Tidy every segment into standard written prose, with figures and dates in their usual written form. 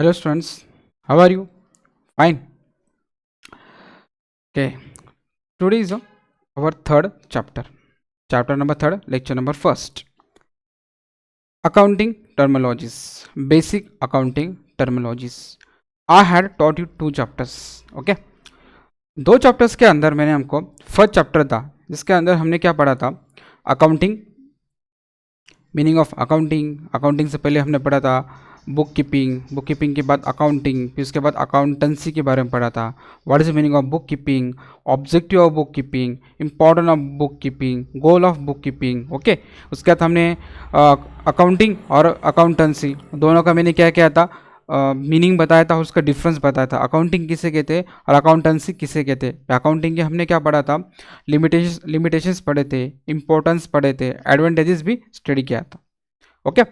Hello students, how are you? Fine. Okay. Today is our third chapter. Chapter number third, lecture number first. Accounting terminologies. Basic accounting terminologies. I had taught you 2 chapters. Okay. 2 chapters के अंदर मैंने हमको first chapter था जिसके अंदर हमने क्या पढ़ा था, accounting, meaning of accounting. Accounting से पहले हमने पढ़ा था बुक कीपिंग, बुक कीपिंग के बाद अकाउंटिंग, फिर उसके बाद अकाउंटेंसी के बारे में पढ़ा था। What is the meaning of book keeping, objective of book keeping, important of book keeping, goal of book keeping. Okay, उसके बाद हमने अकाउंटिंग और अकाउंटेंसी दोनों का मैंने क्या क्या था, मीनिंग बताया था, उसका डिफरेंस बताया था। अकाउंटिंग किसे कहते हैं और अकाउंटेंसी किसे कहते हैं। अकाउंटिंग के हमने क्या पढ़ा था, लिमिटेशंस पढ़े थे, इंपॉर्टेंस पढ़े थे, एडवांटेजेस भी स्टडी किया था। ओके,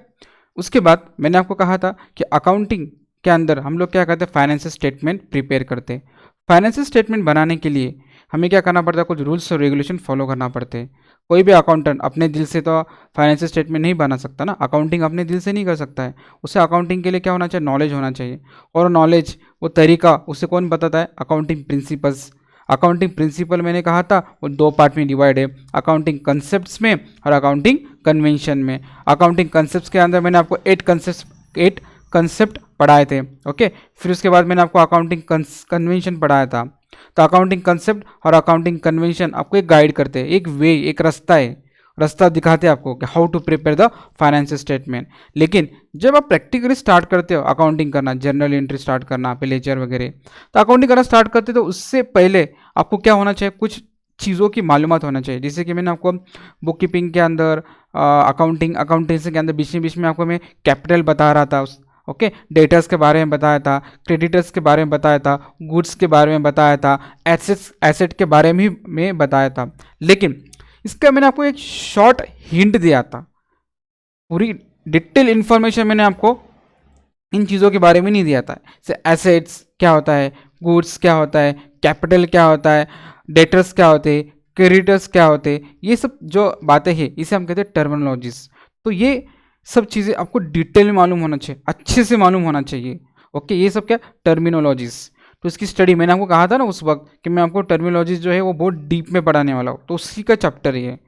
उसके बाद मैंने आपको कहा था कि अकाउंटिंग के अंदर हम लोग क्या करते हैं, फाइनेंशियल स्टेटमेंट प्रिपेयर करते हैं। फाइनेंशियल स्टेटमेंट बनाने के लिए हमें क्या करना पड़ता है, कुछ रूल्स और रेगुलेशन फॉलो करना पड़ते हैं। कोई भी अकाउंटेंट अपने दिल से तो फाइनेंशियल स्टेटमेंट नहीं बना सकता ना, अकाउंटिंग अपने दिल से नहीं कर सकता है। उसे अकाउंटिंग के लिए क्या होना चाहिए, नॉलेज होना चाहिए। और नॉलेज, वो तरीका उसे कौन बताता है, अकाउंटिंग प्रिंसिपल्स। अकाउंटिंग प्रिंसिपल मैंने कहा था वो 2 पार्ट में डिवाइड है, अकाउंटिंग कंसेप्ट्स में और अकाउंटिंग कन्वेंशन में। अकाउंटिंग कंसेप्ट्स के अंदर मैंने आपको 8 कंसेप्ट पढ़ाए थे। ओके, फिर उसके बाद मैंने आपको अकाउंटिंग कन्वेंशन पढ़ाया था। तो अकाउंटिंग कंसेप्ट और अकाउंटिंग कन्वेंशन आपको एक गाइड करते हैं, एक वे, एक रास्ता है, रास्ता दिखाते हैं आपको कि how to prepare the financial statement. लेकिन जब आप प्रैक्टिकली स्टार्ट करते हो अकाउंटिंग करना, जर्नल एंट्री स्टार्ट करना, पे लेजर वगैरह, तो अकाउंटिंग करना स्टार्ट करते तो उससे पहले आपको क्या होना चाहिए, कुछ चीज़ों की मालूमात होना चाहिए। जैसे कि मैंने आपको बुक कीपिंग के अंदर, अकाउंटेंसी के अंदर बीच में आपको मैं कैपिटल बता रहा था, ओके, डेटर्स के बारे में बताया था, क्रेडिटर्स के बारे में बताया था, गुड्स के बारे में बताया था, एसेट के बारे में बताया था। लेकिन इसका मैंने आपको एक शॉर्ट हिंट दिया था, पूरी डिटेल इन्फॉर्मेशन मैंने आपको इन चीज़ों के बारे में नहीं दिया था। जैसे एसेट्स क्या होता है, गुड्स क्या होता है, कैपिटल क्या होता है, डेटर्स क्या होते हैं, क्रेडिटर्स क्या होते हैं, ये सब जो बातें हैं इसे हम कहते हैं टर्मिनोलॉजीज। तो ये सब चीज़ें आपको डिटेल में मालूम होना चाहिए, अच्छे से मालूम होना चाहिए। ओके, ये सब क्या टर्मिनोलॉजीज। तो इसकी स्टडी मैंने आपको कहा था ना उस वक्त कि मैं आपको टर्मिनोलॉजीज जो है वो बहुत डीप में पढ़ाने वाला हूँ, तो उसी का चैप्टर ये है।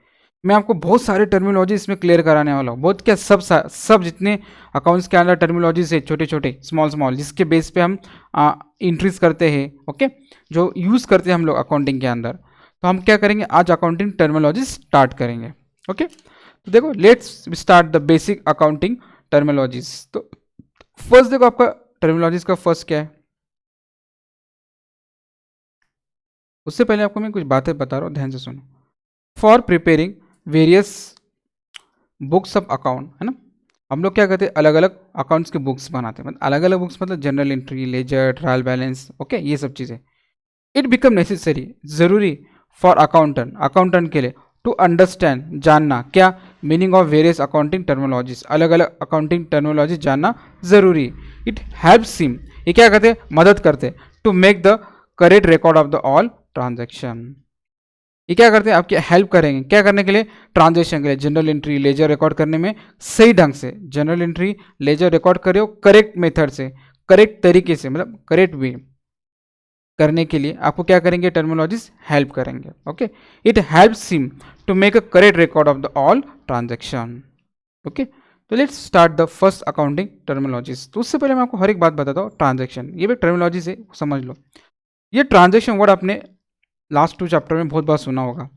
मैं आपको बहुत सारे टर्मिनोलॉजी इसमें क्लियर कराने वाला हूँ, बहुत क्या, सब जितने अकाउंट्स के अंदर टर्मिनोलॉजीज है, छोटे छोटे स्मॉल जिसके बेस पे हम इंट्रीज करते हैं, ओके, जो यूज़ करते हैं हम लोग अकाउंटिंग के अंदर। तो हम क्या करेंगे, आज अकाउंटिंग टर्मिनोलॉजी स्टार्ट करेंगे। ओके, तो देखो, let's start the basic accounting terminologies. तो फर्स्ट देखो, आपका टर्मिनोलॉजीज का फर्स्ट क्या है। उससे पहले आपको मैं कुछ बातें बता रहा हूँ, ध्यान से सुनो। For preparing various books of account, है ना, हम लोग क्या करते हैं, अलग अलग अकाउंट्स के बुक्स बनाते हैं। मतलब अलग अलग बुक्स मतलब general entry, ledger, trial balance, okay, ये सब चीज़ें। इट बिकम नेसेसरी, ज़रूरी, फॉर अकाउंटेंट के लिए, टू अंडरस्टैंड, जानना, क्या, meaning of various accounting terminologies, अलग अलग अकाउंटिंग टर्मिनोलॉजी जानना ज़रूरी। इट हेल्प्स हिम, ये क्या करते हैं, मदद करते, to make the correct record of the all transaction. ये क्या करते हैं, आपकी हेल्प करेंगे, क्या करने के लिए, ट्रांजैक्शन के लिए, जनरल एंट्री, लेजर रिकॉर्ड करने में सही ढंग से, जनरल एंट्री, लेजर रिकॉर्ड करो करेक्ट मेथड से, करेक्ट तरीके से, मतलब करेक्ट वे करने के लिए आपको क्या करेंगे, टर्मिनोलॉजीज हेल्प करेंगे। Okay, it helps him to make a correct record of the all transaction. Okay, तो let's start the first accounting terminologies. तो उससे पहले मैं आपको हर एक बात बताता हूँ। ट्रांजैक्शन, ये भी टर्मिनोलॉजी से समझ लो। ये ट्रांजैक्शन वर्ड आपने लास्ट 2 चैप्टर में बहुत बार सुना होगा।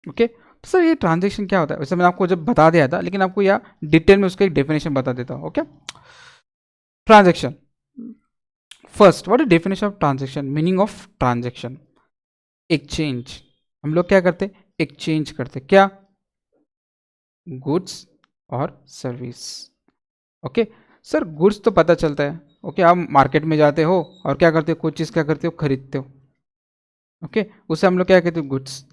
ओके, तो सर ये ट्रांजैक्शन क्या होता है, वैसे मैंने आपको जब बता दिया था, लेकिन आपको यह डिटेल में उसका एक डेफिनेशन बता देता हूँ। Okay, transaction first, what is definition of transaction, meaning of transaction, exchange. हम लोग क्या करते, एक्सचेंज करते, क्या, गुड्स और सर्विस। ओके, सर गुड्स तो पता चलता है, ओके, आप मार्केट में जाते हो और क्या करते हो, कोई चीज़ क्या करते हो, खरीदते हो। ओके, उसे हम लोग क्या कहते हैं, गुड्स।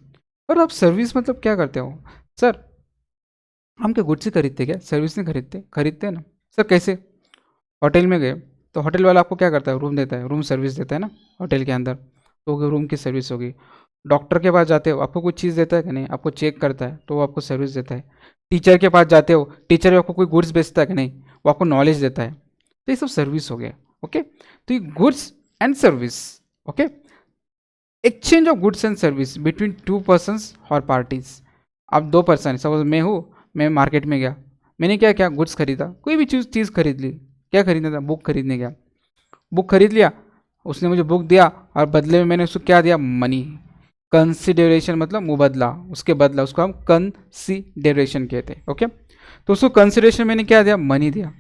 और आप सर्विस मतलब क्या करते हो, सर हम क्या गुड्स ही खरीदते क्या, सर्विस नहीं खरीदते, खरीदते हैं ना। सर कैसे, होटल में गए तो होटल वाला आपको क्या करता है, रूम देता है, रूम सर्विस देता है ना होटल के अंदर, तो रूम की सर्विस होगी। डॉक्टर के पास जाते हो, आपको कुछ चीज़ देता है कि नहीं, आपको चेक करता है तो वो आपको सर्विस देता है। टीचर के पास जाते हो, टीचर आपको कोई गुड्स बेचता है कि नहीं, वो आपको नॉलेज देता है। तो ये सब सर्विस हो गया। ओके, तो ये goods and service, okay, exchange of goods and service between two persons और पार्टीज। अब दो पर्सन, सपोज मैं हूँ, मैं मार्केट में गया, मैंने क्या क्या गुड्स खरीदा, कोई भी चीज़ खरीद ली, क्या खरीदना था, बुक खरीदने गया, बुक खरीद लिया, उसने मुझे बुक दिया और बदले में मैंने उसको क्या दिया, मनी। कंसिडरेशन मतलब मुबदला, उसके बदला, उसको हम कंसिडरेशन कहते हैं, ओके। तो उसको कंसिडरेशन मैंने क्या दिया, मनी दिया,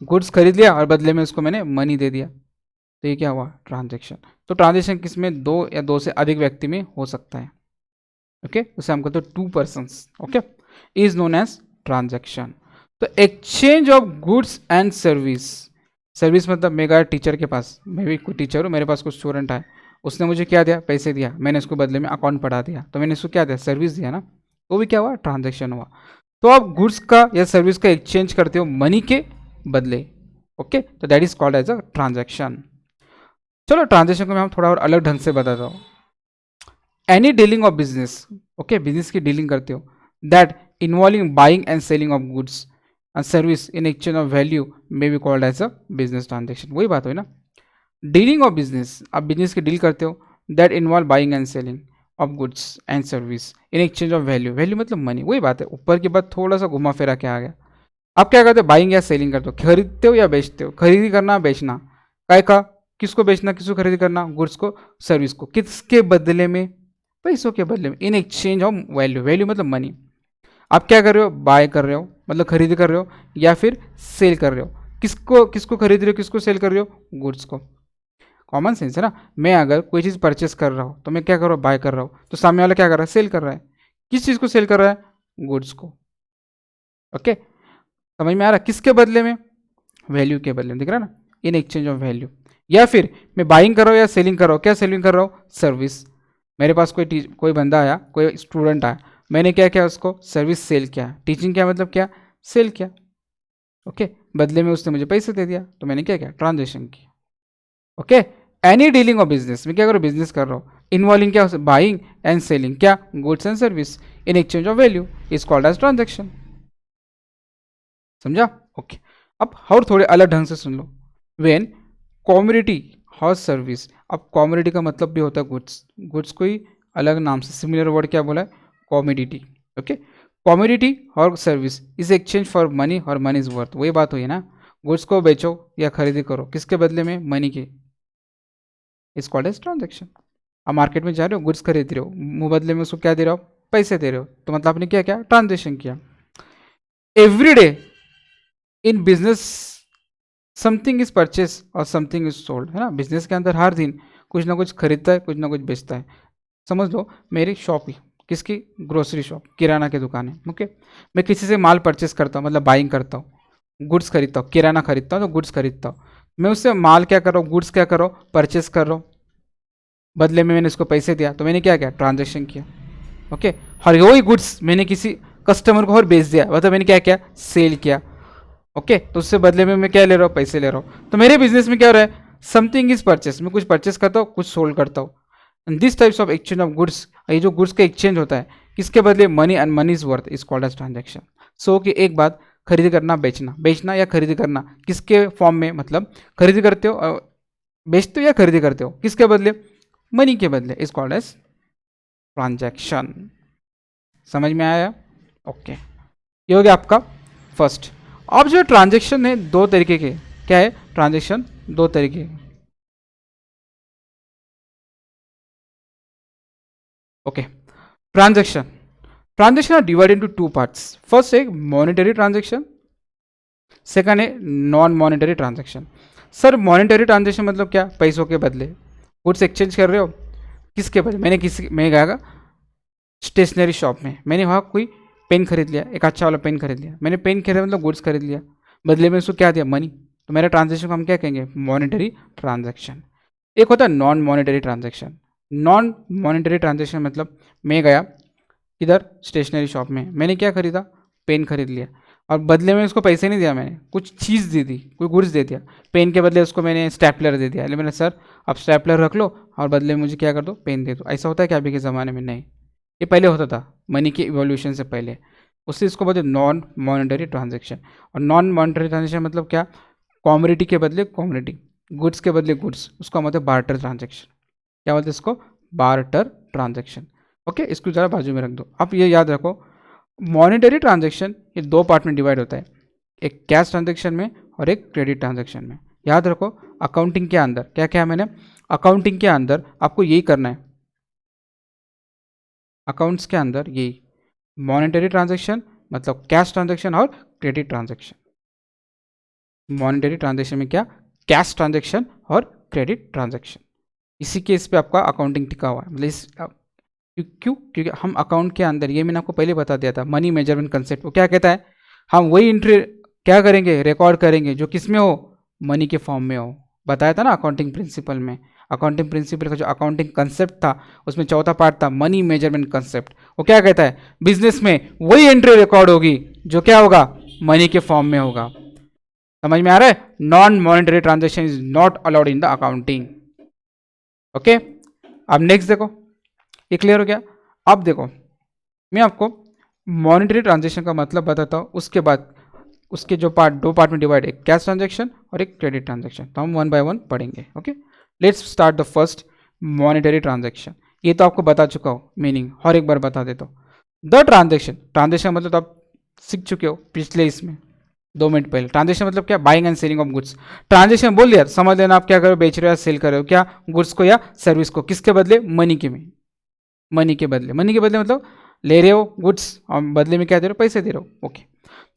गुड्स खरीद लिया और बदले में उसको मैंने मनी दे दिया, तो ये क्या हुआ, ट्रांजेक्शन। तो ट्रांजेक्शन किस में, दो या दो से अधिक व्यक्ति में हो सकता है, ओके, उसे हम कहते हैं two persons, okay, is known as transaction. तो exchange of goods and service, service मतलब मैं गया टीचर के पास, मैं भी कोई टीचर हूँ, मेरे पास कुछ स्टूडेंट आए, उसने मुझे क्या दिया, पैसे दिया, मैंने उसको बदले में अकाउंट पढ़ा दिया, तो मैंने उसको क्या दिया, सर्विस दिया ना, वो भी क्या हुआ, ट्रांजेक्शन हुआ। तो आप गुड्स का या सर्विस का एक्सचेंज करते हो मनी के बदले, ओके, तो that is called as a transaction. चलो ट्रांजेक्शन को मैं हम थोड़ा और अलग ढंग से बताता हूँ। Any dealing of business, okay, business की डीलिंग करते हो, that involving buying and selling of goods and service in exchange of value may be called as a business transaction. वही बात हुई ना, डीलिंग ऑफ बिजनेस, आप बिजनेस की deal करते हो, that involve buying and selling of goods and service in exchange of value, value मतलब money, वही बात है, ऊपर के बाद थोड़ा सा घुमा फिरा के आ गया। आप क्या करते हो, बाइंग या सेलिंग करते हो, खरीदते हो या बेचते हो, खरीदी करना बेचना, काय का, किसको बेचना, किसको खरीदी करना, गुड्स को सर्विस को, किसके बदले में, पैसों के बदले में, इन एक्सचेंज ऑफ वैल्यू, वैल्यू मतलब मनी। आप क्या कर रहे हो, बाय कर रहे हो मतलब खरीदी कर रहे हो, या फिर सेल कर रहे हो, किसको किसको खरीद रहे हो, किसको सेल कर रहे हो, गुड्स को। कॉमन सेंस है ना, मैं अगर कोई चीज़ परचेस कर रहा हूँ तो मैं क्या कर रहा हूँ, बाय कर रहा हूँ, तो सामने वाला क्या कर रहा है, सेल कर रहा है, किस चीज़ को सेल कर रहा है, गुड्स को, ओके। समझ में आ रहा है, किसके बदले में, वैल्यू के बदले में, दिख रहा है ना, इन एक्सचेंज ऑफ वैल्यू। या फिर मैं बाइंग कर रहा हूँ या सेलिंग कर रहा हूँ, क्या सेलिंग कर रहा हूँ, सर्विस। मेरे पास कोई बंदा आया, कोई स्टूडेंट आया, मैंने क्या किया, उसको सर्विस सेल किया, टीचिंग क्या मतलब क्या, सेल किया, ओके, बदले में उसने मुझे पैसे दे दिया, तो मैंने क्या किया, ट्रांजेक्शन किया, okay. Any dealing of business, मैं क्या कर रहा हूँ, बिजनेस कर रहा हूँ, इन्वॉल्विंग क्या, बाइंग एंड सेलिंग क्या, goods and service in exchange of value is called as transaction. समझा, ओके। अब और थोड़े अलग ढंग से सुन लो, वेन कॉमोडिटी और सर्विस। अब कॉमोडिटी का मतलब भी होता है गुड्स, गुड्स को ही अलग नाम से सिमिलर वर्ड क्या बोला है, कॉमोडिटी, ओके। कॉमोडिटी और service is exchange for money और मनी इज वर्थ, वही बात हुई ना, गुड्स को बेचो या खरीदी करो, किसके बदले में, मनी के, इज कॉल्ड एज ट्रांजेक्शन। आप मार्केट में जा रहे हो, गुड्स खरीद रहे हो, मुँह बदले में उसको क्या दे रहे हो, पैसे दे रहे हो, तो मतलब आपने क्या किया, ट्रांजेक्शन किया। Every day in business something is purchase और समथिंग इज सोल्ड, है ना, बिजनेस के अंदर हर दिन कुछ ना कुछ खरीदता है, कुछ ना कुछ बेचता है। समझ लो मेरी शॉप ही, किसकी, ग्रोसरी शॉप, किराना की दुकान है, ओके। मैं किसी से माल परचेस करता हूँ, मतलब बाइंग करता हूँ, गुड्स खरीदता हूँ, किराना खरीदता हूँ तो गुड्स खरीदता हूँ, मैं उससे माल क्या कर रहा हूँ, गुड्स क्या कर रहा हूँ, परचेस कर रहा हूँ, बदले में मैंने उसको पैसे दिया, तो मैंने क्या किया, ट्रांजेक्शन किया, ओके। और वही गुड्स मैंने किसी कस्टमर को और बेच दिया, मतलब मैंने क्या किया, सेल किया, ओके। तो उससे बदले में मैं क्या ले रहा हूँ, पैसे ले रहा हूँ। तो मेरे बिजनेस में क्या हो रहा है, समथिंग इज परचेस, मैं कुछ परचेस करता हूँ, कुछ सोल्ड करता हूँ। And this types of exchange of goods, ये जो गुड्स का एक्सचेंज होता है किसके बदले, money and money is worth is called as transaction. So कि एक बात, खरीदी करना बेचना, बेचना या खरीदी करना, किसके फॉर्म में, मतलब खरीदी करते हो, बेचते हो या खरीदी करते हो, किसके बदले, मनी के बदले, इज कॉल्ड एज ट्रांजेक्शन। समझ में आया, ओके। ये हो गया आपका फर्स्ट। अब जो ट्रांजेक्शन है दो तरीके के, क्या है, ट्रांजेक्शन दो तरीके के, okay. Transaction, transaction are divided into two parts, first है मॉनेटरी ट्रांजेक्शन, सेकंड है non monetary transaction. Sir monetary transaction मतलब क्या, पैसों के बदले, गुड्स एक्सचेंज कर रहे हो, किसके बदले, मैं गया स्टेशनरी शॉप में, मैंने वहाँ कोई पेन खरीद लिया, एक अच्छा वाला पेन खरीद लिया, मैंने पेन खरीदा मतलब गुड्स खरीद लिया, बदले में उसको क्या दिया, मनी, तो मेरा ट्रांजेक्शन को हम क्या कहेंगे, मॉनेटरी ट्रांजेक्शन। एक होता है non monetary transaction, non monetary transaction मतलब मैं गया इधर स्टेशनरी शॉप में, मैंने क्या खरीदा, पेन खरीद लिया, और बदले में उसको पैसे नहीं दिया, मैंने कुछ चीज़ दे दी, कोई गुड्स दे दिया, पेन के बदले उसको मैंने स्टेपलर दे दिया, मैंने सर आप स्टेपलर रख लो और बदले में मुझे क्या कर दो, पेन दे दो। ऐसा होता है क्या अभी के ज़माने में, नहीं, ये पहले होता था, मनी के इवोल्यूशन से पहले, उससे इसको बोलते नॉन मॉनेटरी ट्रांजेक्शन। और नॉन मॉनेटरी ट्रांजेक्शन मतलब क्या, कॉमोडिटी के बदले कॉमोडिटी, गुड्स के बदले गुड्स, उसको हम बोलते हैं बार्टर ट्रांजेक्शन। क्या बोलते हैं इसको? Barter transaction. ओके, इसको ज़रा बाजू में रख दो। आप ये याद रखो, मॉनेटरी ट्रांजेक्शन ये दो पार्ट में डिवाइड होता है, एक कैश ट्रांजेक्शन में और एक क्रेडिट ट्रांजेक्शन में। याद रखो, अकाउंटिंग के अंदर क्या क्या मैंने, अकाउंटिंग के अंदर आपको यही करना है, अकाउंट्स के अंदर यही मॉनेटरी ट्रांजेक्शन मतलब कैश ट्रांजेक्शन और क्रेडिट ट्रांजेक्शन। मॉनेटरी ट्रांजेक्शन में क्या, कैश ट्रांजेक्शन और क्रेडिट ट्रांजेक्शन। इसी केस पे आपका अकाउंटिंग टिका हुआ है। मतलब इस क्यों? क्योंकि हम अकाउंट के अंदर, ये मैंने आपको पहले बता दिया था, मनी मेजरमेंट कंसेप्ट, वो क्या कहता है, हम वही एंट्री क्या करेंगे, रिकॉर्ड करेंगे जो किस में हो, मनी के फॉर्म में हो। बताया था ना अकाउंटिंग प्रिंसिपल में, अकाउंटिंग प्रिंसिपल का जो अकाउंटिंग कंसेप्ट था उसमें चौथा पार्ट था मनी मेजरमेंट कंसेप्ट। वो क्या कहता है, बिजनेस में वही एंट्री रिकॉर्ड होगी जो क्या होगा, मनी के फॉर्म में होगा। समझ में आ रहा है? Non monetary transaction is not allowed in the accounting. Okay, अब नेक्स्ट देखो, ये क्लियर हो गया। अब देखो, मैं आपको मॉनेटरी ट्रांजेक्शन का मतलब बताता हूँ, उसके बाद उसके जो पार्ट, दो पार्ट में डिवाइड है, कैश ट्रांजेक्शन और एक क्रेडिट ट्रांजेक्शन। तो हम वन बाय वन पढ़ेंगे। Okay, let's start the first monetary transaction. ये तो आपको बता चुका हो मीनिंग, और एक बार बता देता हूँ। द ट्रांजेक्शन, ट्रांजेक्शन मतलब तो आप सीख चुके हो पिछले इसमें 2 मिनट पहले। ट्रांजेक्शन मतलब क्या, buying and selling of goods. Transaction बोल दिया, समझ लेना आप क्या करो, बेच रहे हो या सेल कर रहे हो, क्या, गुड्स को या सर्विस को, किसके बदले, मनी के में, मनी के बदले। मनी के बदले मतलब ले रहे हो गुड्स और बदले में क्या दे रहे हो, पैसे दे रहे हो। Okay,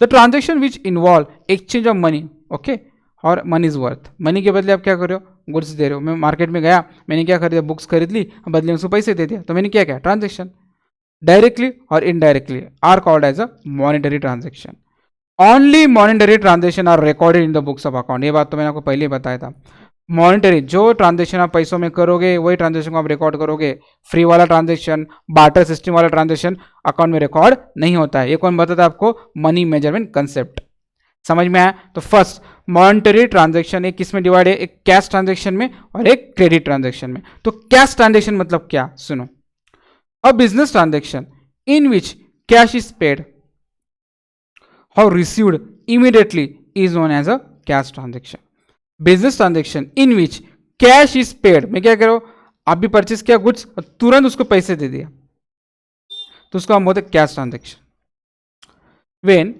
the transaction which involve exchange of money, okay, और मनी इज वर्थ, मनी के बदले आप क्या कर रहे हो, गुड्स दे रहे हो। मैं मार्केट में गया, मैंने क्या खरीदा, बुक्स खरीद ली, बदले में उसको पैसे दे दिया, तो मैंने क्या किया, ट्रांजेक्शन। डायरेक्टली और indirectly are called as a monetary transaction. Only monetary transaction are recorded in the books of account. ये बात तो मैंने आपको पहले ही बताया था। मॉनेटरी जो ट्रांजेक्शन आप पैसों में करोगे वही ट्रांजेक्शन को आप रिकॉर्ड करोगे। फ्री वाला ट्रांजेक्शन, बार्टर सिस्टम वाला ट्रांजेक्शन अकाउंट में रिकॉर्ड नहीं होता है। ये कौन बताता है आपको, मनी मेजरमेंट कंसेप्ट। समझ में आया? तो फर्स्ट मॉनेटरी ट्रांजेक्शन एक किस में डिवाइड है, एक कैश ट्रांजेक्शन में और एक क्रेडिट ट्रांजेक्शन में। तो कैश ट्रांजेक्शन मतलब क्या, सुनो, अ business transaction in which cash is paid or received immediately is known as a cash transaction. Business transaction in which cash is paid, मैं क्या करो, आप भी परचेस किया गुड्स और तुरंत उसको पैसे दे दिया, तो उसको हम बोलते हैं cash transaction. When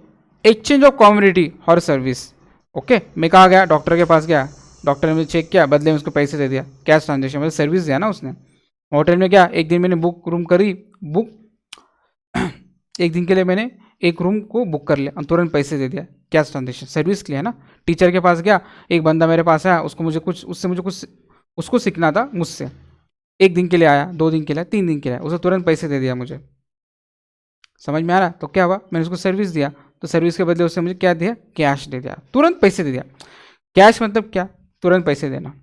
exchange of commodity और सर्विस, ओके, मैं कहा गया, डॉक्टर के पास गया, डॉक्टर ने मुझे चेक किया, बदले में उसको पैसे दे दिया, कैश ट्रांजेक्शन, मतलब सर्विस दिया ना उसने। होटल में क्या, एक दिन मैंने बुक रूम करी, बुक एक दिन के लिए मैंने एक रूम को बुक कर लिया और तुरंत पैसे दे दिया, कैश ट्रांजेक्शन, सर्विस के लिए है ना। टीचर के पास गया, एक बंदा मेरे पास आया, उसको मुझे कुछ, उससे मुझे कुछ उसको सीखना था मुझसे, एक दिन के लिए आया, 2 दिन के लिए, 3 दिन के लिए, उसे तुरंत पैसे दे दिया मुझे। समझ में आ रहा है? तो क्या हुआ, मैंने उसको सर्विस दिया, तो सर्विस के बदले उसने मुझे क्या दिया, कैश दे दिया, तुरंत पैसे दे दिया। कैश मतलब क्या, तुरंत पैसे देना।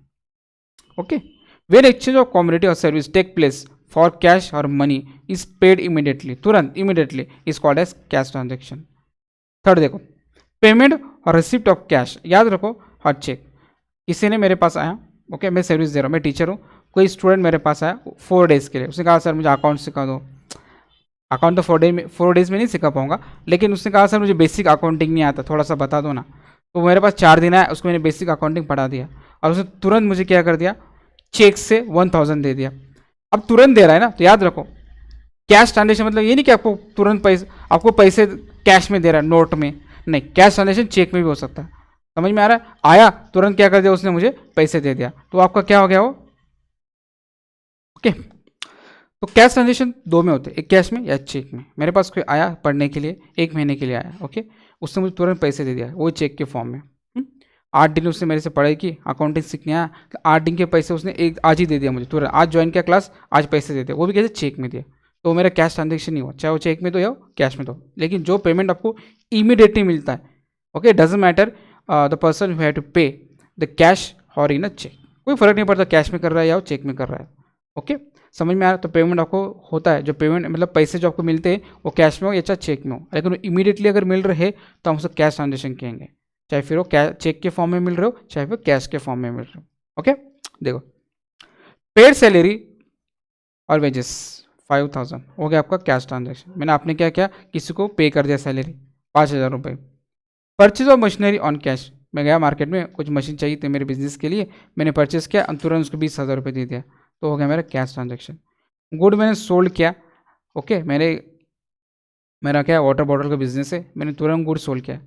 Okay, when exchange of commodity और service take place for cash और मनी इज पेड इमीडिएटली, तुरंत, immediately is called as cash transaction. Third देखो, पेमेंट और रिसिप्ट ऑफ कैश, याद रखो, और चेक। किसी ने मेरे पास आया, ओके, मैं सर्विस दे रहा हूँ, मैं टीचर हूँ, कोई स्टूडेंट मेरे पास आया 4 डेज़ के लिए, उसने कहा सर मुझे अकाउंट सिखा दो। अकाउंट तो 4 डेज़ में नहीं सिखा पाऊंगा, लेकिन उसने कहा सर मुझे बेसिक अकाउंटिंग नहीं आता, थोड़ा सा बता दो ना। तो मेरे पास 4 दिन आया, उसको मैंने बेसिक अकाउंटिंग पढ़ा दिया और उसने तुरंत मुझे क्या कर दिया, चेक से 1000 दे दिया। अब तुरंत दे रहा है ना, तो याद रखो कैश ट्रांजेक्शन मतलब ये नहीं कि आपको तुरंत पैसे, आपको पैसे कैश में दे रहा है, नोट में नहीं, कैश ट्रांजेक्शन चेक में भी हो सकता है। समझ में आ रहा है? आया तुरंत क्या कर दिया उसने, मुझे पैसे दे दिया, तो आपका क्या हो गया वो। ओके, तो कैश ट्रांजेक्शन 2 में होते हैं, एक कैश में या चेक में। मेरे पास कोई आया पढ़ने के लिए, 1 महीने के लिए आया, ओके, उसने मुझे तुरंत पैसे दे दिया, वो चेक के फॉर्म में। 8 दिन उसने मेरे से पढ़ाई की, अकाउंटिंग सीखने आया, तो 8 दिन के पैसे उसने एक आज ही दे दिया मुझे तुरंत, आज ज्वाइन किया क्लास, आज पैसे दे दिया, वो भी कैसे, चेक में दिया। तो मेरा कैश ट्रांजेक्शन नहीं हुआ, चाहे वो चेक में दो या कैश में दो, लेकिन जो पेमेंट आपको इमीडिएटली मिलता है, okay, doesn't matter the person who have to pay the cash और इन अ चेक, कोई फर्क नहीं पड़ता कैश में कर रहा है या वो चेक में कर रहा है। ओके, समझ में आ रहा है? तो पेमेंट आपको होता है, जो पेमेंट मतलब पैसे जो आपको मिलते हैं वो कैश में हो या चाहे चेक में हो, लेकिन वो इमीडिएटली अगर मिल रहे तो हम उसको कैश ट्रांजेक्शन कहेंगे, चाहे फिर वो चेक के फॉर्म में मिल रहे हो चाहे फिर कैश के फॉर्म में मिल रहे हो। ओके, देखो, पेड सैलरी और वेजेस 5000 हो गया आपका कैश ट्रांजेक्शन। मैंने आपने क्या किया, किसी को पे कर दिया सैलरी 5000 रुपये। Purchase of machinery on cash, मैं गया मार्केट में, कुछ मशीन चाहिए थी मेरे बिजनेस के लिए, मैंने परचेस किया, तुरंत उसको 20,000 रुपये दे दिया, तो हो गया मेरा कैश ट्रांजेक्शन। गुड मैंने सोल्ड किया, ओके, मेरा क्या वाटर बॉटल का बिजनेस है, मैंने तुरंत गुड सोल्ड किया,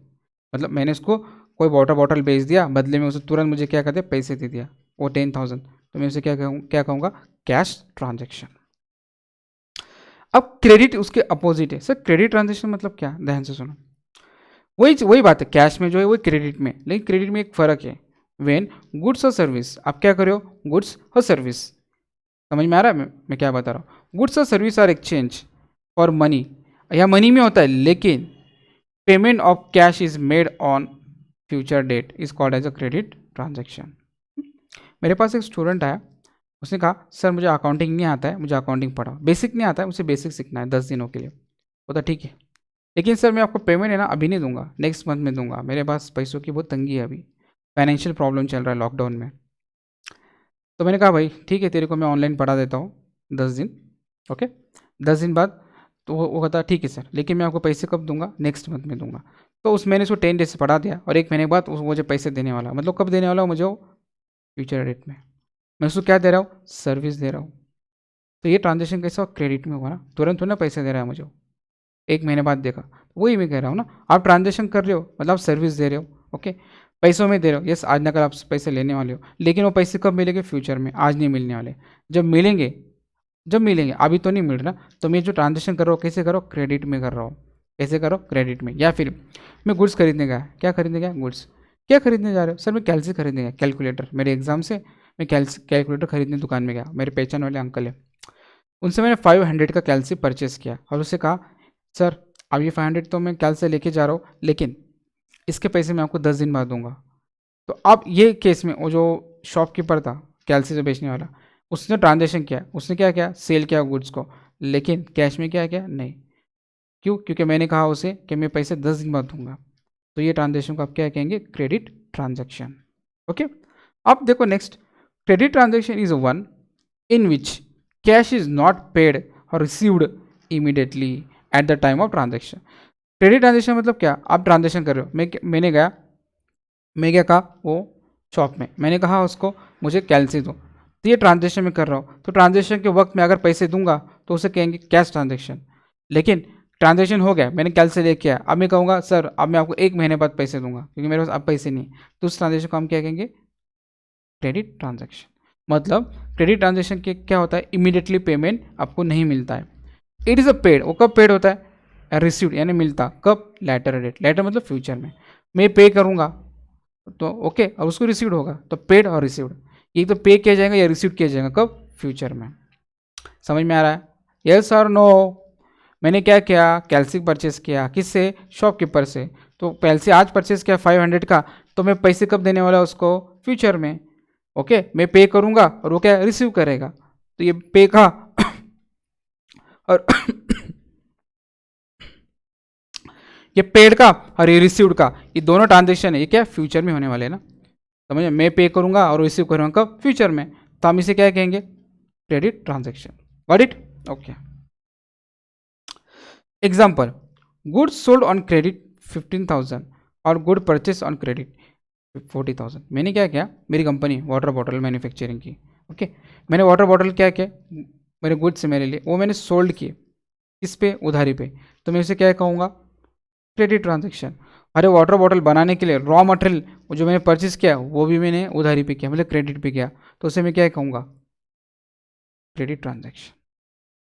मतलब मैंने उसको कोई वाटर बॉटल बेच दिया, बदले में उसे तुरंत मुझे क्या कहते हैं पैसे दे दिया, वो 10,000, तो मैं उसे क्या कहूँगा कैश ट्रांजेक्शन। अब क्रेडिट उसके अपोजिट है। सर क्रेडिट ट्रांजेक्शन मतलब क्या, ध्यान से सुनो, वही बात है, कैश में जो है वही क्रेडिट में, लेकिन क्रेडिट में एक फ़र्क है। वेन गुड्स और सर्विस, आप क्या करो, गुड्स और सर्विस, समझ में आ रहा है मैं क्या बता रहा हूँ, गुड्स और service are exchange for money, या मनी में होता है, लेकिन payment of cash is made on future date is called as a credit transaction. मेरे पास एक स्टूडेंट आया, उसने कहा सर मुझे अकाउंटिंग नहीं आता है, मुझे अकाउंटिंग पढ़ाओ, बेसिक नहीं आता है, मुझे बेसिक सीखना है 10 दिनों के लिए। बोला ठीक है, लेकिन सर मैं आपको पेमेंट है ना अभी नहीं दूंगा, नेक्स्ट मंथ में दूंगा, मेरे पास पैसों की बहुत तंगी है, अभी फाइनेंशियल प्रॉब्लम चल रहा है लॉकडाउन में। तो मैंने कहा भाई ठीक है, तेरे को मैं ऑनलाइन पढ़ा देता हूँ 10 दिन, ओके 10 दिन बाद। तो वो कहता ठीक है सर, लेकिन मैं आपको पैसे कब दूंगा, नेक्स्ट मंथ में दूंगा। तो उस महीने उसको 10 डेज से पढ़ा दिया, और 1 महीने बाद मुझे पैसे देने वाला, मतलब कब देने वाला हो मुझे, वो फ्यूचर डेट में। मैं उसको क्या दे रहा हूँ, सर्विस दे रहा हूँ। तो ये ट्रांजेक्शन कैसा क्रेडिट में होगा ना, तुरंत ना पैसे दे रहा है मुझे, 1 महीने बाद देखा, वही मैं कह रहा हूँ ना, आप ट्रांजेक्शन कर रहे हो मतलब आप सर्विस दे रहे हो, ओके, पैसों में दे रहे हो, यस आज ना कल आप पैसे लेने वाले हो, लेकिन वो पैसे कब मिलेंगे, फ्यूचर में, आज नहीं मिलने वाले, जब मिलेंगे अभी तो नहीं मिल रहा। तो मैं जो ट्रांजेक्शन कर रहा हूँ कैसे करो, क्रेडिट में कर रहा हूँ, कैसे करो, क्रेडिट में। या फिर मैं गुड्स खरीदने गया, क्या खरीदने गया, गुड्स, क्या खरीदने जा रहे हो, सर मैं कैलसी खरीदने गया, कैलकुलेटर, मेरे एग्जाम से मैं कैलकुलेटर खरीदने दुकान में गया, मेरे पहचान वाले अंकल है, उनसे मैंने 500 का कैलसी परचेस किया, और उससे कहा सर अब ये 500 तो मैं कल से लेके जा रहा हूँ, लेकिन इसके पैसे मैं आपको 10 दिन बाद दूंगा। तो अब ये केस में वो जो शॉपकीपर था, कैलसी से बेचने वाला, उसने ट्रांजेक्शन किया, उसने क्या किया, सेल किया गुड्स को, लेकिन कैश में क्या किया, नहीं, क्यों, क्योंकि मैंने कहा उसे कि मैं पैसे 10 दिन बाद दूंगा। तो ये ट्रांजेक्शन को आप क्या कहेंगे, क्रेडिट ट्रांजेक्शन, ओके। अब देखो next, credit transaction is one in which cash is not paid और received immediately at the time of transaction. Credit transaction मतलब क्या, आप ट्रांजेक्शन कर रहे हो, मैं क्या कहा वो शॉप में, मैंने कहा उसको मुझे कैलसी दो, तो ये ट्रांजेक्शन में कर रहा हूँ, तो ट्रांजेक्शन के वक्त में अगर पैसे दूंगा तो उसे कहेंगे कैश ट्रांजेक्शन। लेकिन ट्रांजेक्शन हो गया, मैंने कैल से लेके आया, अब मैं कहूँगा सर अब मैं आपको 1 महीने बाद पैसे दूंगा क्योंकि मेरे पास अब पैसे नहीं, तो उस ट्रांजेक्शन को हम क्या कहेंगे, क्रेडिट ट्रांजेक्शन। मतलब क्रेडिट ट्रांजेक्शन के क्या होता है, इमीडिएटली पेमेंट आपको नहीं मिलता है। इट इज़ अ पेड, वो कब पेड होता है, रिसीव्ड यानी मिलता कब, लेटर डेट, लेटर मतलब फ्यूचर में, मैं पे करूँगा तो ओके, और उसको रिसीव्ड होगा, तो पेड और रिसीव्ड, ये तो पे किया जाएगा या रिसीव किया जाएगा कब, फ्यूचर में। समझ में आ रहा है, यस और नो। मैंने क्या किया, कैल्सी परचेस किया, किससे, शॉपकीपर से, तो कैल्सी आज परचेस किया 500 का, तो मैं पैसे कब देने वाला उसको, फ्यूचर में, ओके, मैं पे करूँगा और वो क्या रिसीव करेगा, तो ये पे का और ये पेड का और ये रिसीव्ड का, ये दोनों ट्रांजेक्शन है, ये क्या फ्यूचर में होने वाले हैं ना, समझे, मैं पे करूंगा और रिसीव करूंगा कब, फ्यूचर में, तो हम इसे क्या कहेंगे, credit transaction, got it, okay. Example, goods sold on credit 15,000 और गुड परचेस ऑन क्रेडिट 40,000। मैंने क्या किया, मेरी कंपनी वाटर बॉटल मैन्युफैक्चरिंग की, ओके, मैंने वाटर बॉटल क्या किया, मेरे गुड्स से मेरे लिए वो मैंने सोल्ड किए, किस पे, उधारी पे, तो मैं उसे क्या कहूँगा, क्रेडिट ट्रांजेक्शन। अरे वाटर बॉटल बनाने के लिए रॉ मटेरियल जो मैंने परचेस किया वो भी मैंने उधारी पे किया, मतलब क्रेडिट पे किया, तो उसे मैं क्या कहूँगा, क्रेडिट ट्रांजेक्शन।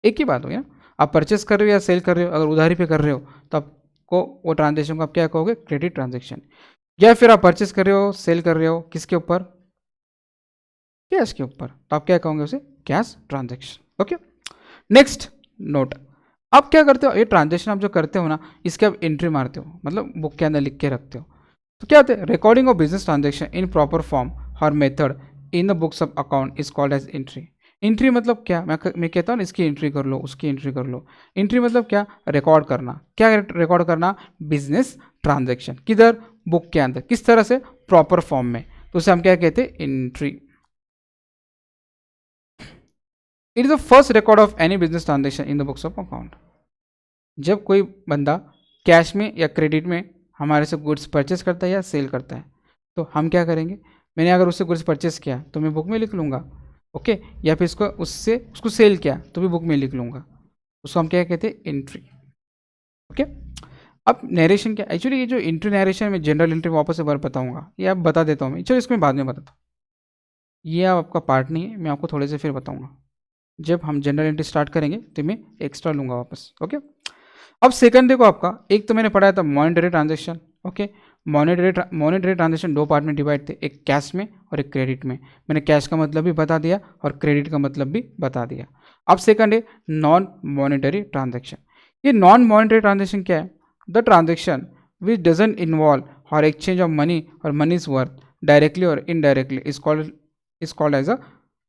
एक ही बात हो गया, आप परचेस कर रहे हो या सेल कर रहे हो, अगर उधारी पे कर रहे हो तो आपको वो ट्रांजेक्शन को आप क्या कहोगे, क्रेडिट ट्रांजेक्शन। या फिर आप परचेस कर रहे हो, सेल कर रहे हो, किसके ऊपर, कैश के ऊपर, तो आप क्या कहोगे उसे, cash transaction, okay. Next note, आप क्या करते हो, ये ट्रांजेक्शन आप जो करते हो ना, इसके आप एंट्री मारते हो, मतलब बुक के अंदर लिख के रखते हो। तो क्या होता है, recording of business transaction in proper form और method in the books of account is called as entry. Entry मतलब क्या, मैं कहता हूँ ना, इसकी एंट्री कर लो, उसकी एंट्री कर लो। एंट्री मतलब क्या, रिकॉर्ड करना, क्या रिकॉर्ड करना, बिजनेस ट्रांजेक्शन, किधर, बुक के अंदर, किस तरह से, प्रॉपर फॉर्म में, तो उसे हम क्या कहते हैं, entry. It is the first record of any business transaction in the books of account. जब कोई बंदा कैश में या क्रेडिट में हमारे से गुड्स परचेस करता है या सेल करता है, तो हम क्या करेंगे, मैंने अगर उससे गुड्स परचेस किया तो मैं बुक में लिख लूँगा, ओके, या फिर उसको सेल किया तो भी बुक में लिख लूँगा, उसको हम क्या कहते हैं, एंट्री, ओके। अब नरेशन क्या, एक्चुअली ये जो एंट्री नरेशन में जनरल एंट्री वापस से बार बताऊँगा, ये आप बता देता हूँ मैं, चलो इसको मैं बाद में बताता हूँ, ये आपका पार्ट नहीं है, मैं आपको थोड़े से फिर बताऊँगा, जब हम जनरल एंट्री स्टार्ट करेंगे तो मैं एक्स्ट्रा लूँगा वापस, ओके। अब सेकंड देखो आपका, एक तो मैंने पढ़ाया था monetary transaction, okay. Monetary transaction दो पार्ट में डिवाइड थे, एक कैश में और एक क्रेडिट में। मैंने कैश का मतलब भी बता दिया और क्रेडिट का मतलब भी बता दिया। अब सेकंड है नॉन मॉनेटरी ट्रांजेक्शन। ये नॉन मॉनेटरी ट्रांजेक्शन क्या है, the transaction which doesn't involve और एक्सचेंज ऑफ मनी और मनी इज वर्थ डायरेक्टली और indirectly is called as a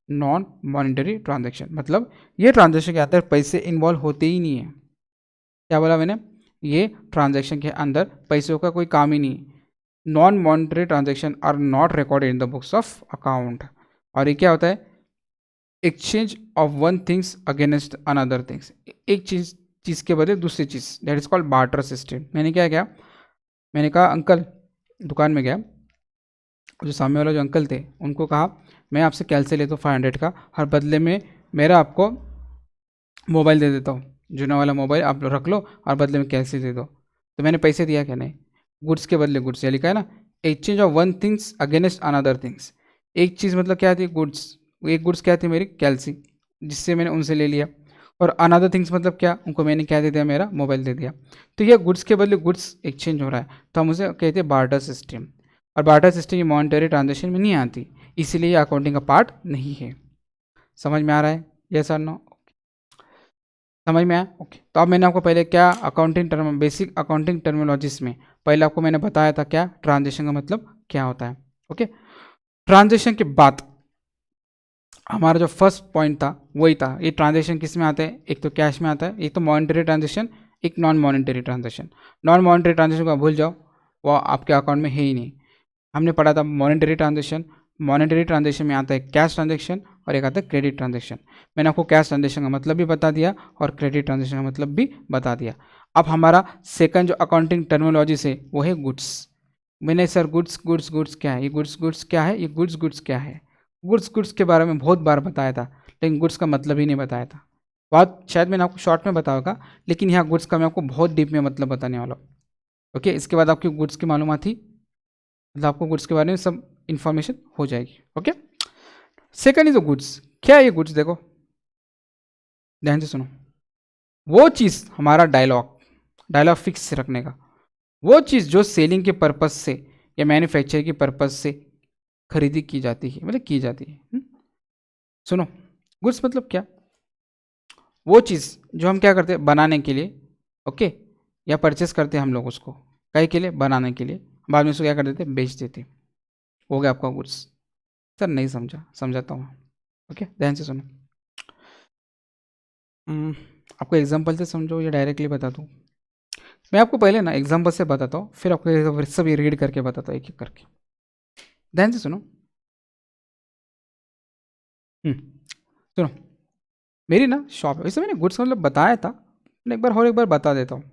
non monetary transaction. मतलब ये ट्रांजेक्शन के अंदर पैसे इन्वॉल्व होते ही नहीं है। क्या बोला मैंने, ये ट्रांजैक्शन के अंदर पैसों का कोई काम ही नहीं। Non monetary transaction are not recorded in the books of account. और ये क्या होता है, exchange of one things against another things, एक चीज़ के बदले दूसरी चीज़, that is called barter system. मैंने क्या किया, मैंने कहा अंकल, दुकान में गया, जो सामने वाला जो अंकल थे उनको कहा मैं आपसे कैलसी लेता हूँ 500 का, हर बदले में मेरा आपको मोबाइल दे देता हूँ, जुना वाला मोबाइल आप रख लो और बदले में कैसे दे दो। तो मैंने पैसे दिया क्या, नहीं, गुड्स के बदले गुड्स, ये लिखा है ना, exchange of one things against another things. एक चीज़ मतलब क्या थी, गुड्स, एक गुड्स क्या थी मेरी, कैलसी, जिससे मैंने उनसे ले लिया, और अनदर थिंग्स मतलब क्या, उनको मैंने क्या दे दिया, मेरा मोबाइल दे दिया। तो यह गुड्स के बदले गुड्स एक्सचेंज हो रहा है, तो हम उसे कहते हैं बार्टर सिस्टम। और बार्टर सिस्टम ये मॉनेटरी ट्रांजेक्शन में नहीं आती, इसीलिए ये अकाउंटिंग का पार्ट नहीं है। समझ में आ रहा है, यस और नो, समझ में आया, ओके। तो अब मैंने आपको पहले क्या accounting term, basic accounting terminologies में पहले आपको मैंने बताया था क्या ट्रांजेक्शन का मतलब क्या होता है, ओके। ट्रांजेक्शन के बाद हमारा जो फर्स्ट पॉइंट था वही था, ये ट्रांजेक्शन किस में आता है, एक तो कैश में आता है, एक तो मॉनेटरी ट्रांजेक्शन, एक non monetary transaction. Non monetary transaction को भूल जाओ, वो आपके अकाउंट में है ही नहीं। हमने पढ़ा था मॉनेटरी ट्रांजेक्शन, मॉनेटरी ट्रांजेक्शन में आता है कैश ट्रांजेक्शन और एक आता है क्रेडिट ट्रांजेक्शन। मैंने आपको कैश ट्रांजेक्शन का मतलब भी बता दिया और क्रेडिट ट्रांजेक्शन का मतलब भी बता दिया। अब हमारा सेकंड जो अकाउंटिंग टर्मिनोलॉजी से वो है गुड्स। मैंने सर गुड्स गुड्स गुड्स क्या है, ये गुड्स गुड्स क्या है, ये गुड्स गुड्स क्या है, गुड्स गुड्स के बारे में बहुत बार बताया था, लेकिन गुड्स का मतलब ही नहीं बताया था। बात शायद मैंने आपको शॉर्ट में बताया होगा, लेकिन यहाँ गुड्स का मैं आपको बहुत डीप में मतलब बताने वाला हूँ, ओके। इसके बाद आपकी गुड्स की मालूमात थी, मतलब आपको गुड्स के बारे में सब इन्फॉर्मेशन हो जाएगी, okay. Second is the goods. क्या है ये गुड्स, देखो ध्यान से सुनो, वो चीज़ हमारा डायलॉग फिक्स रखने का, वो चीज़ जो सेलिंग के पर्पज से या मैन्युफैक्चर के पर्पज से खरीदी की जाती है, मतलब की जाती है। सुनो, गुड्स मतलब क्या, वो चीज़ जो हम क्या करते हैं बनाने के लिए, ओके, या परचेस करते हैं हम लोग उसको कई के लिए, बनाने के लिए, बाद में उसको क्या कर देते हैं, बेच देते हैं, हो गया आपका गुड्स। सर नहीं समझा, समझाता हूँ, ओके, ध्यान से सुनो। आपको एग्जांपल से समझो या डायरेक्टली बता दूँ, मैं आपको पहले ना एग्जांपल से बताता हूँ, फिर आपको सब ये रीड करके बताता हूँ एक एक करके, ध्यान से सुनो। सुनो, मेरी ना शॉप है, वैसे मैंने गुड्स मतलब बताया था, मैं एक बार बता देता हूँ।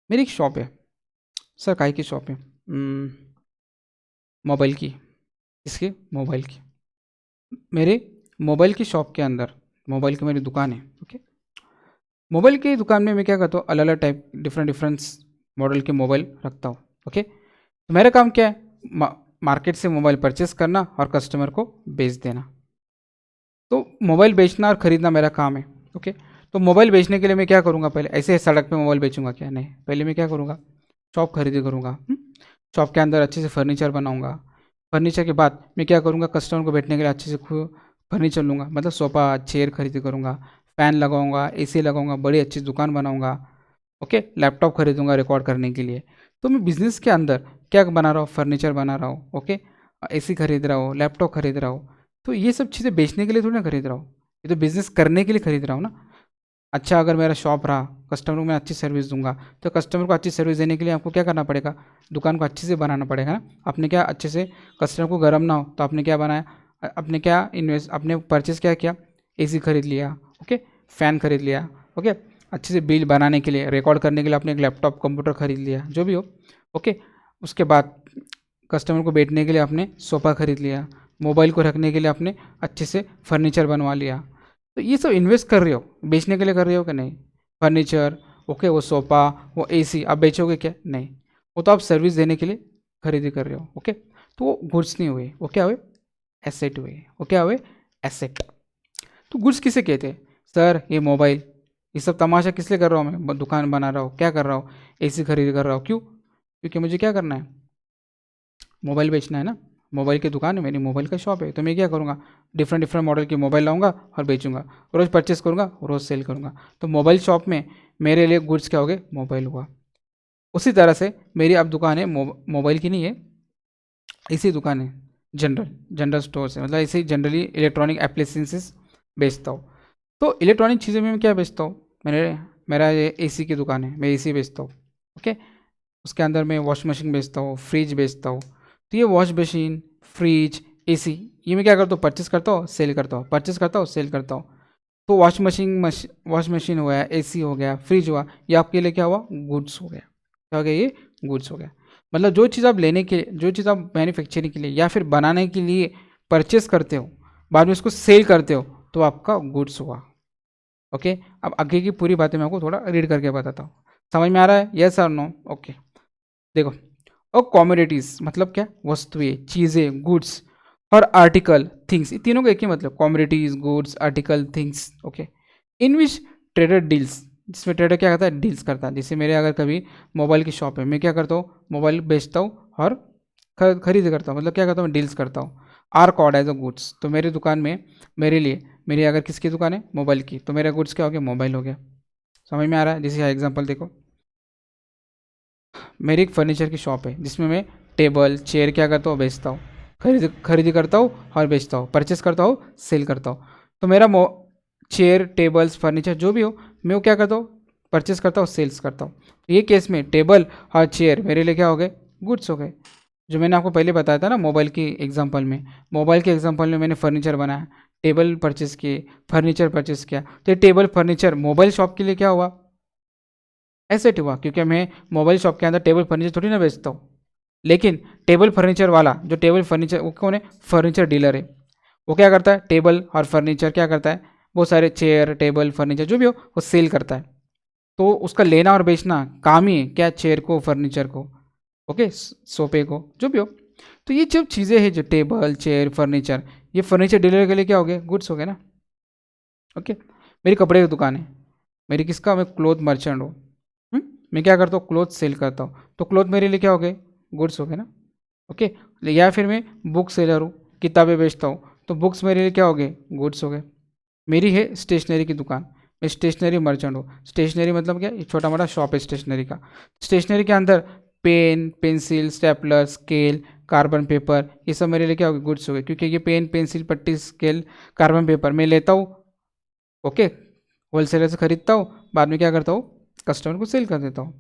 मेरी एक शॉप है, सर काय की शॉप है, मोबाइल की, इसके मोबाइल की, मेरे मोबाइल की शॉप के अंदर मोबाइल की मेरी दुकान है, ओके। मोबाइल की दुकान में मैं क्या करता हूँ, अलग अलग टाइप डिफरेंट मॉडल के मोबाइल रखता हूँ, ओके। तो मेरा काम क्या है, मार्केट से मोबाइल परचेस करना और कस्टमर को बेच देना। तो मोबाइल बेचना और ख़रीदना मेरा काम है, ओके। तो मोबाइल बेचने के लिए मैं क्या करूँगा, पहले ऐसे सड़क पे मोबाइल बेचूंगा क्या, नहीं, पहले मैं क्या करूँगा, शॉप खरीदी करूँगा, शॉप के अंदर अच्छे से फर्नीचर बनाऊँगा। फर्नीचर के बाद मैं क्या करूँगा, कस्टमर को बैठने के लिए अच्छे से फर्नीचर लूँगा, मतलब सोफ़ा चेयर खरीदी करूँगा, फ़ैन लगाऊँगा, एसी लगाऊँगा, बड़ी अच्छी दुकान बनाऊँगा, ओके। लैपटॉप खरीदूँगा रिकॉर्ड करने के लिए। तो मैं बिज़नेस के अंदर क्या बना रहा हूँ, फर्नीचर बना रहा हूँ, ओके, एसी खरीद रहा हूँ, लैपटॉप खरीद रहा हूँ। तो ये सब चीज़ें बेचने के लिए थोड़ी ना खरीद रहा हूँ, ये तो बिज़नेस करने के लिए खरीद रहा हूँ ना। अच्छा, अगर मेरा शॉप रहा, कस्टमर को मैं अच्छी सर्विस दूंगा, तो कस्टमर को अच्छी सर्विस देने के लिए आपको क्या करना पड़ेगा, दुकान को अच्छे से बनाना पड़ेगा ना। आपने क्या अच्छे से कस्टमर को गर्म ना हो, तो आपने क्या बनाया, आपने क्या इन्वेस्ट, आपने परचेस क्या किया, एसी खरीद लिया, ओके, फ़ैन खरीद लिया, ओके, अच्छे से बिल बनाने के लिए, रिकॉर्ड करने के लिए आपने एक लैपटॉप कंप्यूटर खरीद लिया, जो भी हो, ओके। उसके बाद कस्टमर को बैठने के लिए आपने सोफ़ा खरीद लिया, मोबाइल को रखने के लिए आपने अच्छे से फर्नीचर बनवा लिया। तो ये सब इन्वेस्ट कर रहे हो, बेचने के लिए कर रहे हो कि नहीं? फर्नीचर ओके, वो सोफ़ा, वो एसी आप बेचोगे क्या? नहीं, वो तो आप सर्विस देने के लिए खरीदी कर रहे हो। ओके, तो वो गुड्स नहीं हुए, वो क्या हुए? एसेट हुए। वो क्या हुए? एसेट। तो गुड्स किसे कहते हैं? सर ये मोबाइल, ये सब तमाशा किस लिए कर रहा हूँ मैं? दुकान बना रहा हूँ, क्या कर रहा हूँ? एसी खरीद कर रहा हूँ, क्यों? क्योंकि मुझे क्या करना है? मोबाइल बेचना है ना। मोबाइल की दुकान है, मेरी मोबाइल का शॉप है, तो मैं क्या करूँगा? डिफरेंट डिफरेंट मॉडल की मोबाइल लाऊंगा और बेचूंगा, रोज़ परचेस करूँगा, रोज़ सेल करूँगा। तो मोबाइल शॉप में मेरे लिए गुड्स क्या हो गए? मोबाइल हुआ। उसी तरह से मेरी अब दुकान है, मोबाइल की नहीं है, इसी दुकान है, जनरल जनरल स्टोर से, मतलब इसी जनरली इलेक्ट्रॉनिक एप्लीकेंसेस बेचता हूँ। तो इलेक्ट्रॉनिक चीज़ें में मैं क्या बेचता हूँ? मेरा ये एसी की दुकान है, मैं एसी बेचता हूँ। ओके, उसके अंदर मैं वॉश मशीन बेचता हूँ, फ्रिज बेचता हूँ। तो ये वॉश मशीन, फ्रिज, एसी, ये मैं क्या करता हूँ? परचेस करता हूँ, सेल करता हूँ, परचेस करता हूँ, सेल करता हूँ। तो वॉश मशीन हो गया, एसी हो गया, फ्रिज हुआ, ये आपके लिए क्या हुआ? गुड्स हो गया। क्या हो गया? ये गुड्स हो गया। मतलब जो चीज़ आप लेने के, जो चीज़ आप मैन्युफैक्चरिंग के लिए या फिर बनाने के लिए परचेस करते हो, बाद में उसको सेल करते हो, तो आपका गुड्स हुआ। ओके, अब आगे की पूरी बातें मैं आपको थोड़ा रीड करके बताता हूँ। समझ में आ रहा है? यस और नो? ओके, देखो, और कॉमोडिटीज मतलब क्या? वस्तुएं, चीज़ें, गुड्स और आर्टिकल, थिंग्स, ये तीनों का एक ही मतलब, commodities, goods, article, things. Okay, in which trader deals, जिसमें ट्रेडर क्या करता है? डील्स करता है। जैसे मेरे अगर कभी मोबाइल की शॉप है, मैं क्या करता हूँ? मोबाइल बेचता हूँ और खरीद करता हूँ, मतलब क्या करता हूँ? डील्स करता हूँ। Are called as a goods. तो मेरी दुकान में मेरे लिए, मेरी अगर किसकी दुकान है? मोबाइल की, तो मेरा गुड्स क्या हो गया? मोबाइल हो गया। समझ में आ रहा है? जैसे एग्जाम्पल देखो, मेरी एक फर्नीचर की शॉप है जिसमें मैं टेबल, चेयर क्या करता हूँ? बेचता हूँ, खरीदी करता हूँ और बेचता हूँ, परचेस करता हूँ, सेल करता हूँ। तो मेरा चेयर, टेबल्स, फर्नीचर जो भी हो, मैं वो क्या करता हूँ? परचेस करता हूँ, सेल्स करता हूँ। तो ये केस में टेबल और चेयर मेरे लिए क्या हो गए? गुड्स हो गए। जो मैंने आपको पहले बताया था ना मोबाइल की एग्जांपल में, मोबाइल के एग्जांपल में मैंने फर्नीचर बनाया, टेबल परचेस किए, फर्नीचर परचेस किया, तो ये टेबल फर्नीचर मोबाइल शॉप के लिए क्या हुआ? एसेट हुआ। क्योंकि मैं मोबाइल शॉप के अंदर टेबल फर्नीचर थोड़ी ना बेचता हूँ, लेकिन टेबल फर्नीचर वाला जो टेबल फर्नीचर, वो कौन है? फर्नीचर डीलर है। वो क्या करता है? टेबल और फर्नीचर क्या करता है? बहुत सारे चेयर, टेबल, फर्नीचर जो भी हो वो सेल करता है। तो उसका लेना और बेचना काम ही है क्या? चेयर को, फर्नीचर को, ओके, सोफे को, जो भी हो। तो ये जो चीज़ें हैं, जो टेबल, चेयर, फर्नीचर, ये फर्नीचर डीलर के लिए क्या हो गया? गुड्स हो गए ना। ओके, मेरी कपड़े की दुकान है, मेरी किसका? मैं क्लोथ मर्चेंट हूँ। मैं क्या करता हूँ? क्लोथ सेल करता हूँ, तो क्लोथ मेरे लिए क्या हो गए? गुड्स हो गए ना। ओके, या फिर मैं बुक सेलर हूँ, किताबें बेचता हूँ, तो बुक्स मेरे लिए क्या हो गए? गुड्स हो गए। मेरी है स्टेशनरी की दुकान, मैं स्टेशनरी मर्चेंट हूँ। स्टेशनरी मतलब क्या? एक छोटा मोटा शॉप है स्टेशनरी का। स्टेशनरी के अंदर pen, pencil, stapler, scale, carbon paper, ये सब मेरे लिए क्या हो गए? गुड्स हो गए। क्योंकि ये पेन, पेंसिल, पट्टी, स्केल, कार्बन पेपर मैं लेता हूँ, ओके, होलसेलर से खरीदता हूँ, बाद में क्या करता हूँ? कस्टमर को सेल कर देता हूँ।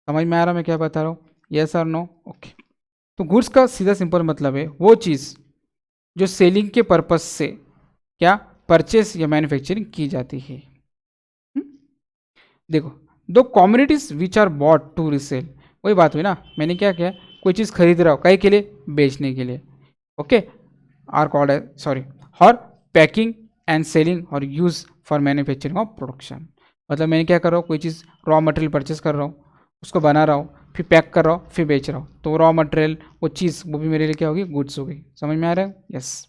समझ में आ रहा मैं क्या बता रहा हूँ? यस और नो? ओके, तो गुड्स का सीधा सिंपल मतलब है वो चीज़ जो सेलिंग के पर्पस से क्या परचेस या मैन्युफैक्चरिंग की जाती है। देखो, दो commodities which are bought to resell, वही बात हुई ना। मैंने क्या किया? कोई चीज़ खरीद रहा हो, कई के लिए? बेचने के लिए। ओके, आर कॉल्ड है, सॉरी, और पैकिंग एंड सेलिंग और use for manufacturing of production. मतलब मैंने क्या कर रहा हूँ? कोई चीज़ रॉ मटेरियल परचेस कर रहा हूँ, उसको बना रहा हूँ, फिर पैक कर रहा हूँ, फिर बेच रहा हूँ, तो रॉ मटेरियल, वो चीज़, वो भी मेरे लिए क्या होगी? गुड्स हो गई। समझ में आ रहा है? Yes.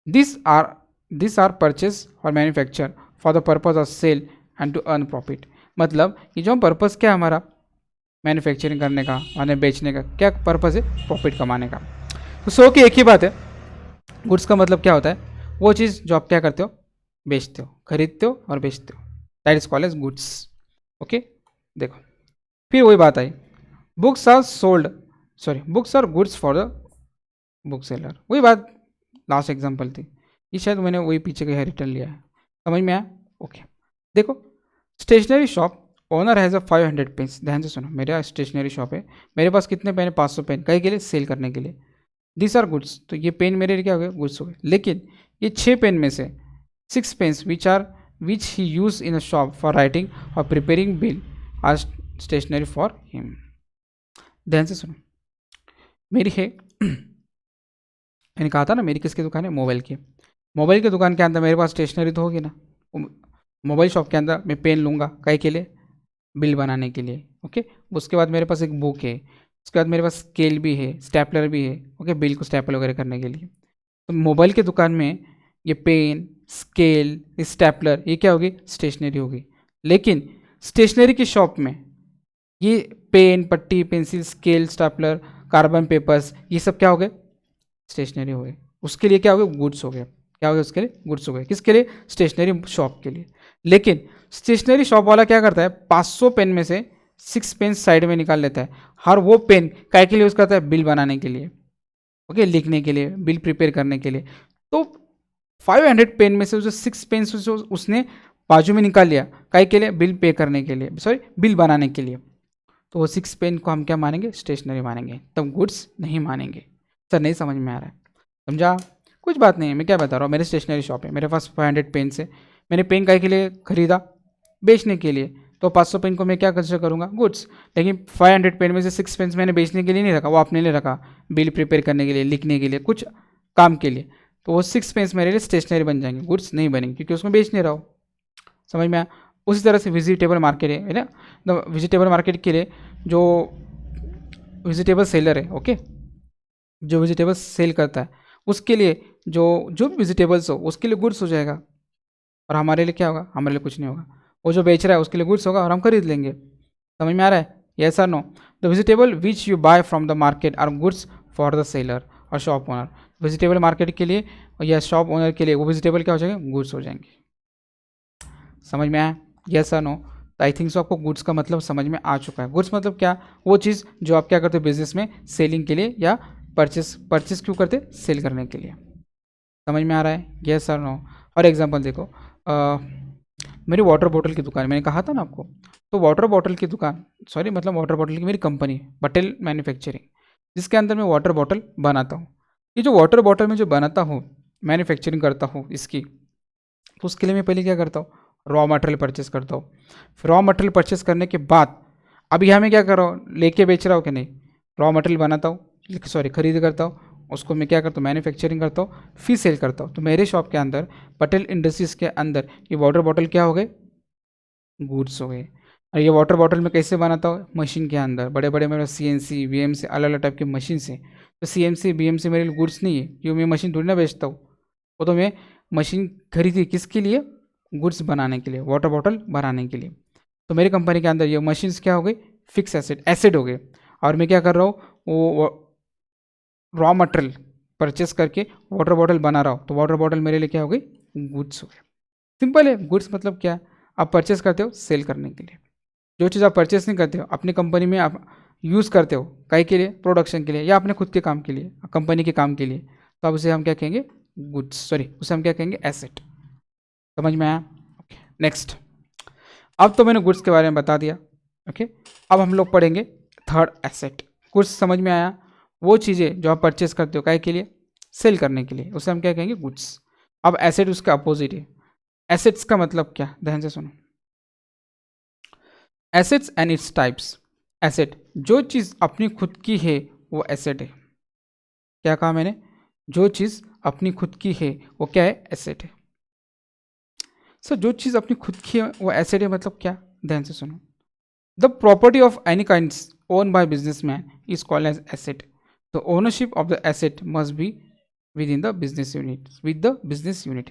This are this are purchase और manufacture for the purpose of sale and to earn profit. मतलब ये जो पर्पज़ क्या है हमारा मैन्युफैक्चरिंग करने का, माने बेचने का, क्या पर्पज़ है? प्रॉफिट कमाने का। तो सो की एक ही बात है, गुड्स का मतलब क्या होता है? वो चीज़ जो आप क्या करते हो? बेचते हो, खरीदते हो और बेचते हो, that is called as goods. Okay, देखो, फिर वही बात आई, books are sold, sorry, books are goods for the book seller, वही बात लास्ट एग्जांपल थी। ये शायद मैंने वही पीछे का रिटर्न लिया है। समझ में आया? ओके, देखो, stationery shop owner has a 500 pens. ध्यान से सुनो, मेरा स्टेशनरी शॉप है, मेरे पास कितने पेन है? 500 पेन, कहीं के लिए? सेल करने के लिए। दिस आर गुड्स, तो ये पेन मेरे लिए क्या हो गए? गुड्स हो गए। लेकिन ये 6 पेन में से 6 pens which he use in a shop for writing और preparing bill are stationery for him. ध्यान से सुनो, मेरी है मैंने कहा था ना मेरी किसकी दुकान है, मोबाइल की। मोबाइल की दुकान के अंदर मेरे पास स्टेशनरी तो होगी ना। मोबाइल शॉप के अंदर मैं पेन लूँगा काहे के लिए, बिल बनाने के लिए। ओके, उसके बाद मेरे पास एक बुक है, उसके बाद मेरे पास स्केल भी है, स्टेपलर भी है। ओके, बिल को स्टेपल वगैरह करने के लिए। तो मोबाइल की दुकान में ये पेन, स्केल, स्टेपलर, ये क्या होगी, स्टेशनरी होगी। लेकिन स्टेशनरी की शॉप में ये पेन, पट्टी, pencil, scale, stapler, carbon papers, ये सब क्या हो गए, स्टेशनरी हो गए। उसके लिए क्या हो गया, गुड्स हो गया। क्या हो गया उसके लिए, गुड्स हो गए। किसके लिए, स्टेशनरी शॉप के लिए। लेकिन स्टेशनरी शॉप वाला क्या करता है, 500 पेन में से 6 पेन साइड में निकाल लेता है। हर वो पेन काय के लिए यूज़ करता है, बिल बनाने के लिए। ओके, लिखने के लिए, बिल प्रिपेयर करने के लिए। तो 500 पेन में से जो 6 पेन उसने बाजू में निकाल लिया, काय के लिए, बिल पे करने के लिए, सॉरी बिल बनाने के लिए। तो वो 6 पेन को हम क्या मानेंगे, स्टेशनरी मानेंगे, तब गुड्स नहीं मानेंगे। सर नहीं समझ में आ रहा है, समझा, कुछ बात नहीं है। मैं क्या बता रहा हूँ, मेरी स्टेशनरी शॉप है, मेरे पास 500 पेन है। मैंने पेन काय के लिए खरीदा, बेचने के लिए। तो 500 पेन को मैं क्या कंसिडर करूँगा, गुड्स। लेकिन 500 पेन में से 6 पेन मैंने बेचने के लिए नहीं रखा, वो अपने लिए रखा, बिल प्रिपेयर करने के लिए, लिखने के लिए, कुछ काम के लिए। तो वो 6 पेन्स मेरे लिए स्टेशनरी बन जाएंगे, गुड्स नहीं बनेंगे, क्योंकि उसमें बेच नहीं रहा हो। समझ में आया। उसी तरह से वेजिटेबल मार्केट है ना, द वेजिटेबल मार्केट के लिए जो वेजिटेबल सेलर है, ओके, जो वेजिटेबल्स सेल करता है, उसके लिए जो जो भी वेजिटेबल्स हो उसके लिए गुड्स हो जाएगा। और हमारे लिए क्या होगा, हमारे लिए कुछ नहीं होगा। वो जो बेच रहा है उसके लिए गुड्स होगा और हम खरीद लेंगे। समझ में आ रहा है, यस और no. The vegetable which you buy from the market are goods for the seller और शॉप ओनर। वेजिटेबल मार्केट के लिए या शॉप ओनर के लिए वो वेजिटेबल क्या हो जाएंगे, गुड्स हो जाएंगे। समझ में आया, यस और नो। तो आई थिंक सो आपको गुड्स का मतलब समझ में आ चुका है। गुड्स मतलब क्या, वो चीज़ जो आप क्या करते हो बिजनेस में सेलिंग के लिए, या परचेस क्यों करते, सेल करने के लिए। समझ में आ रहा है, यस और नो। और एग्जांपल देखो, मेरी वाटर बॉटल की दुकान, मैंने कहा था ना आपको। तो वाटर बॉटल की दुकान, सॉरी मतलब वाटर बॉटल की मेरी कंपनी है, पटेल मैन्युफैक्चरिंग, जिसके अंदर मैं वाटर बॉटल बनाता हूँ। ये जो वाटर बॉटल में जो बनाता हूँ, मैन्युफैक्चरिंग करता हूँ इसकी, तो उसके लिए मैं पहले क्या करता हूँ, रॉ मटेरियल परचेस करता हूँ। फिर रॉ मटेरियल परचेस करने के बाद अब यहाँ मैं क्या कर रहा हूँ, लेके बेच रहा हूँ कि नहीं, रॉ मटेरियल बनाता हूँ, सॉरी खरीद करता हूँ, उसको मैं क्या करता हूँ, मैन्युफैक्चरिंग करता हूँ, फिर सेल करता हूँ। तो मेरे शॉप के अंदर, पटेल इंडस्ट्रीज़ के अंदर, ये वाटर बॉटल क्या हो गए, गुड्स हो गए। और ये वाटर बॉटल में कैसे बनाता हूँ, मशीन के अंदर, बड़े बड़े मेरे CNC VMC अलग अलग टाइप की मशीन से। तो CNC BMC मेरे लिए गुड्स नहीं है, क्योंकि मैं मशीन थोड़ी ना बेचता हूँ। वो तो मैं मशीन खरीदी किसके लिए, गुड्स बनाने के लिए, वाटर बॉटल बनाने के लिए। तो मेरी कंपनी के अंदर ये मशीन्स क्या हो गई, फिक्स एसेट हो गए। और मैं क्या कर रहा हूँ, वो रॉ मटेरियल परचेस करके वाटर बॉटल बना रहा हूँ। तो वाटर बॉटल मेरे लिए क्या हो गई, गुड्स हो गए। सिंपल है, गुड्स मतलब क्या, आप परचेस करते हो सेल करने के लिए। जो चीज़ आप परचेस नहीं करते हो अपनी कंपनी में, आप यूज़ करते हो काहे के लिए, प्रोडक्शन के लिए या अपने खुद के काम के लिए, कंपनी के काम के लिए, तो अब उसे हम क्या कहेंगे, गुड्स, सॉरी उसे हम क्या कहेंगे, एसेट। समझ में आया, ओके नेक्स्ट। अब तो मैंने गुड्स के बारे में बता दिया, ओके। अब हम लोग पढ़ेंगे थर्ड एसेट। गुड्स समझ में आया, वो चीज़ें जो आप परचेस करते हो काहे के लिए, सेल करने के लिए, उसे हम क्या कहेंगे, गुड्स। अब एसेट उसका अपोजिट है। एसेट्स का मतलब क्या, ध्यान से सुनो। Assets and its types. Asset, जो चीज़ अपनी खुद की है वो एसेट है। क्या कहा मैंने, जो चीज़ अपनी खुद की है वो क्या है, एसेट है। सर जो चीज़ अपनी खुद की है वो एसेट है मतलब क्या, ध्यान से सुनो। The property of any kind own by businessman is called as asset. The ownership of the asset must be within the business unit, with the business unit.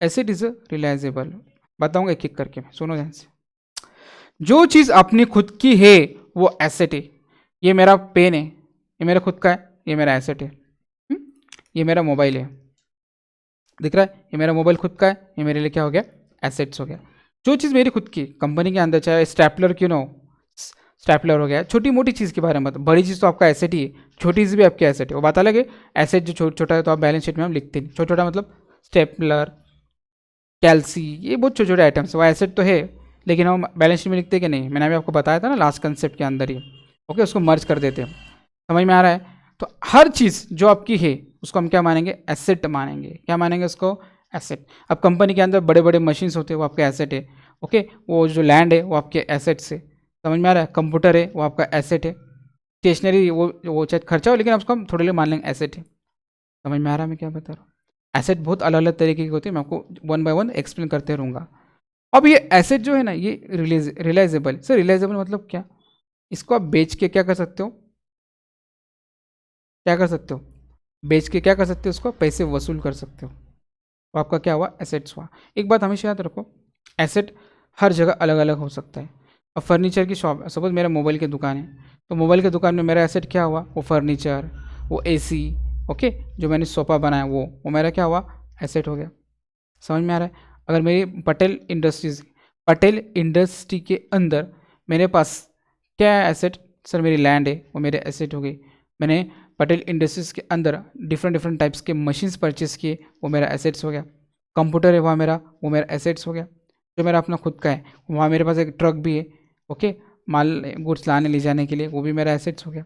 Asset is a realisable. बताऊंगा एक एक करके, सुनो ध्यान से। जो चीज़ अपनी खुद की है वो एसेट है। ये मेरा पेन है, ये मेरा खुद का है, ये मेरा एसेट है। ये मेरा मोबाइल है, दिख रहा है, ये मेरा मोबाइल खुद का है, ये मेरे लिए क्या हो गया, एसेट्स हो गया। जो चीज़ मेरी खुद की कंपनी के अंदर, चाहे स्टेपलर क्यों ना हो, स्टेपलर हो गया, छोटी मोटी चीज़ के बारे में मतलब, बड़ी चीज़ तो आपका एसेट ही है, छोटी चीज़ भी आपकी एसेट है। वो बात अलग है, एसेट जो छोटा है तो आप बैलेंस शीट में हम लिखते नहीं, छोटा छोटा मतलब स्टेपलर, कैल्सी, ये बहुत छोटे छोटे आइटम्स, वो एसेट तो है लेकिन हम बैलेंस शीट में लिखते कि नहीं। मैंने अभी आपको बताया था ना लास्ट कंसेप्ट के अंदर ही, ओके, उसको मर्ज कर देते हैं। समझ में आ रहा है। तो हर चीज़ जो आपकी है उसको हम क्या मानेंगे, एसेट मानेंगे। क्या मानेंगे उसको, एसेट। अब कंपनी के अंदर बड़े बड़े मशीन्स होते हैं वो आपके एसेट है, ओके। वो जो लैंड है वो आपके एसेट से, समझ में आ रहा है। कंप्यूटर है वो आपका एसेट है, स्टेशनरी वो शायद खर्चा हो, लेकिन उसको हम थोड़े लिए मान लेंगे एसेट है। समझ में आ रहा है मैं क्या बता रहा हूँ? एसेट बहुत अलग अलग तरीके की होती है, मैं आपको वन बाय वन एक्सप्लेन करते रहूँगा। अब ये एसेट जो है ना, ये रिलाइजेबल। सर रिलाइजेबल मतलब क्या? इसको आप बेच के क्या कर सकते हो, क्या कर सकते हो, बेच के क्या कर सकते हो, उसको पैसे वसूल कर सकते हो। तो आपका क्या हुआ, एसेट्स हुआ। एक बात हमेशा याद रखो, एसेट हर जगह अलग अलग हो सकता है। अब फर्नीचर की शॉप, सपोज मेरा मोबाइल की दुकान है, तो मोबाइल की दुकान में मेरा एसेट क्या हुआ, वो फर्नीचर, वो एसी, ओके, जो मैंने सोफ़ा बनाया वो मेरा क्या हुआ, एसेट हो गया। समझ में आ रहा है? अगर मेरी पटेल इंडस्ट्री के अंदर मेरे पास क्या है एसेट, सर मेरी लैंड है, वो मेरे एसेट हो गई। मैंने पटेल इंडस्ट्रीज के अंदर डिफरेंट डिफरेंट टाइप्स के मशीन्स परचेस किए, वो मेरा एसेट्स हो गया। कंप्यूटर है वहाँ मेरा, वो मेरा एसेट्स हो गया, जो मेरा अपना खुद का है। वहाँ मेरे पास एक ट्रक भी है, ओके, माल गुड्स लाने ले जाने के लिए, वो भी मेरा एसेट्स हो गया।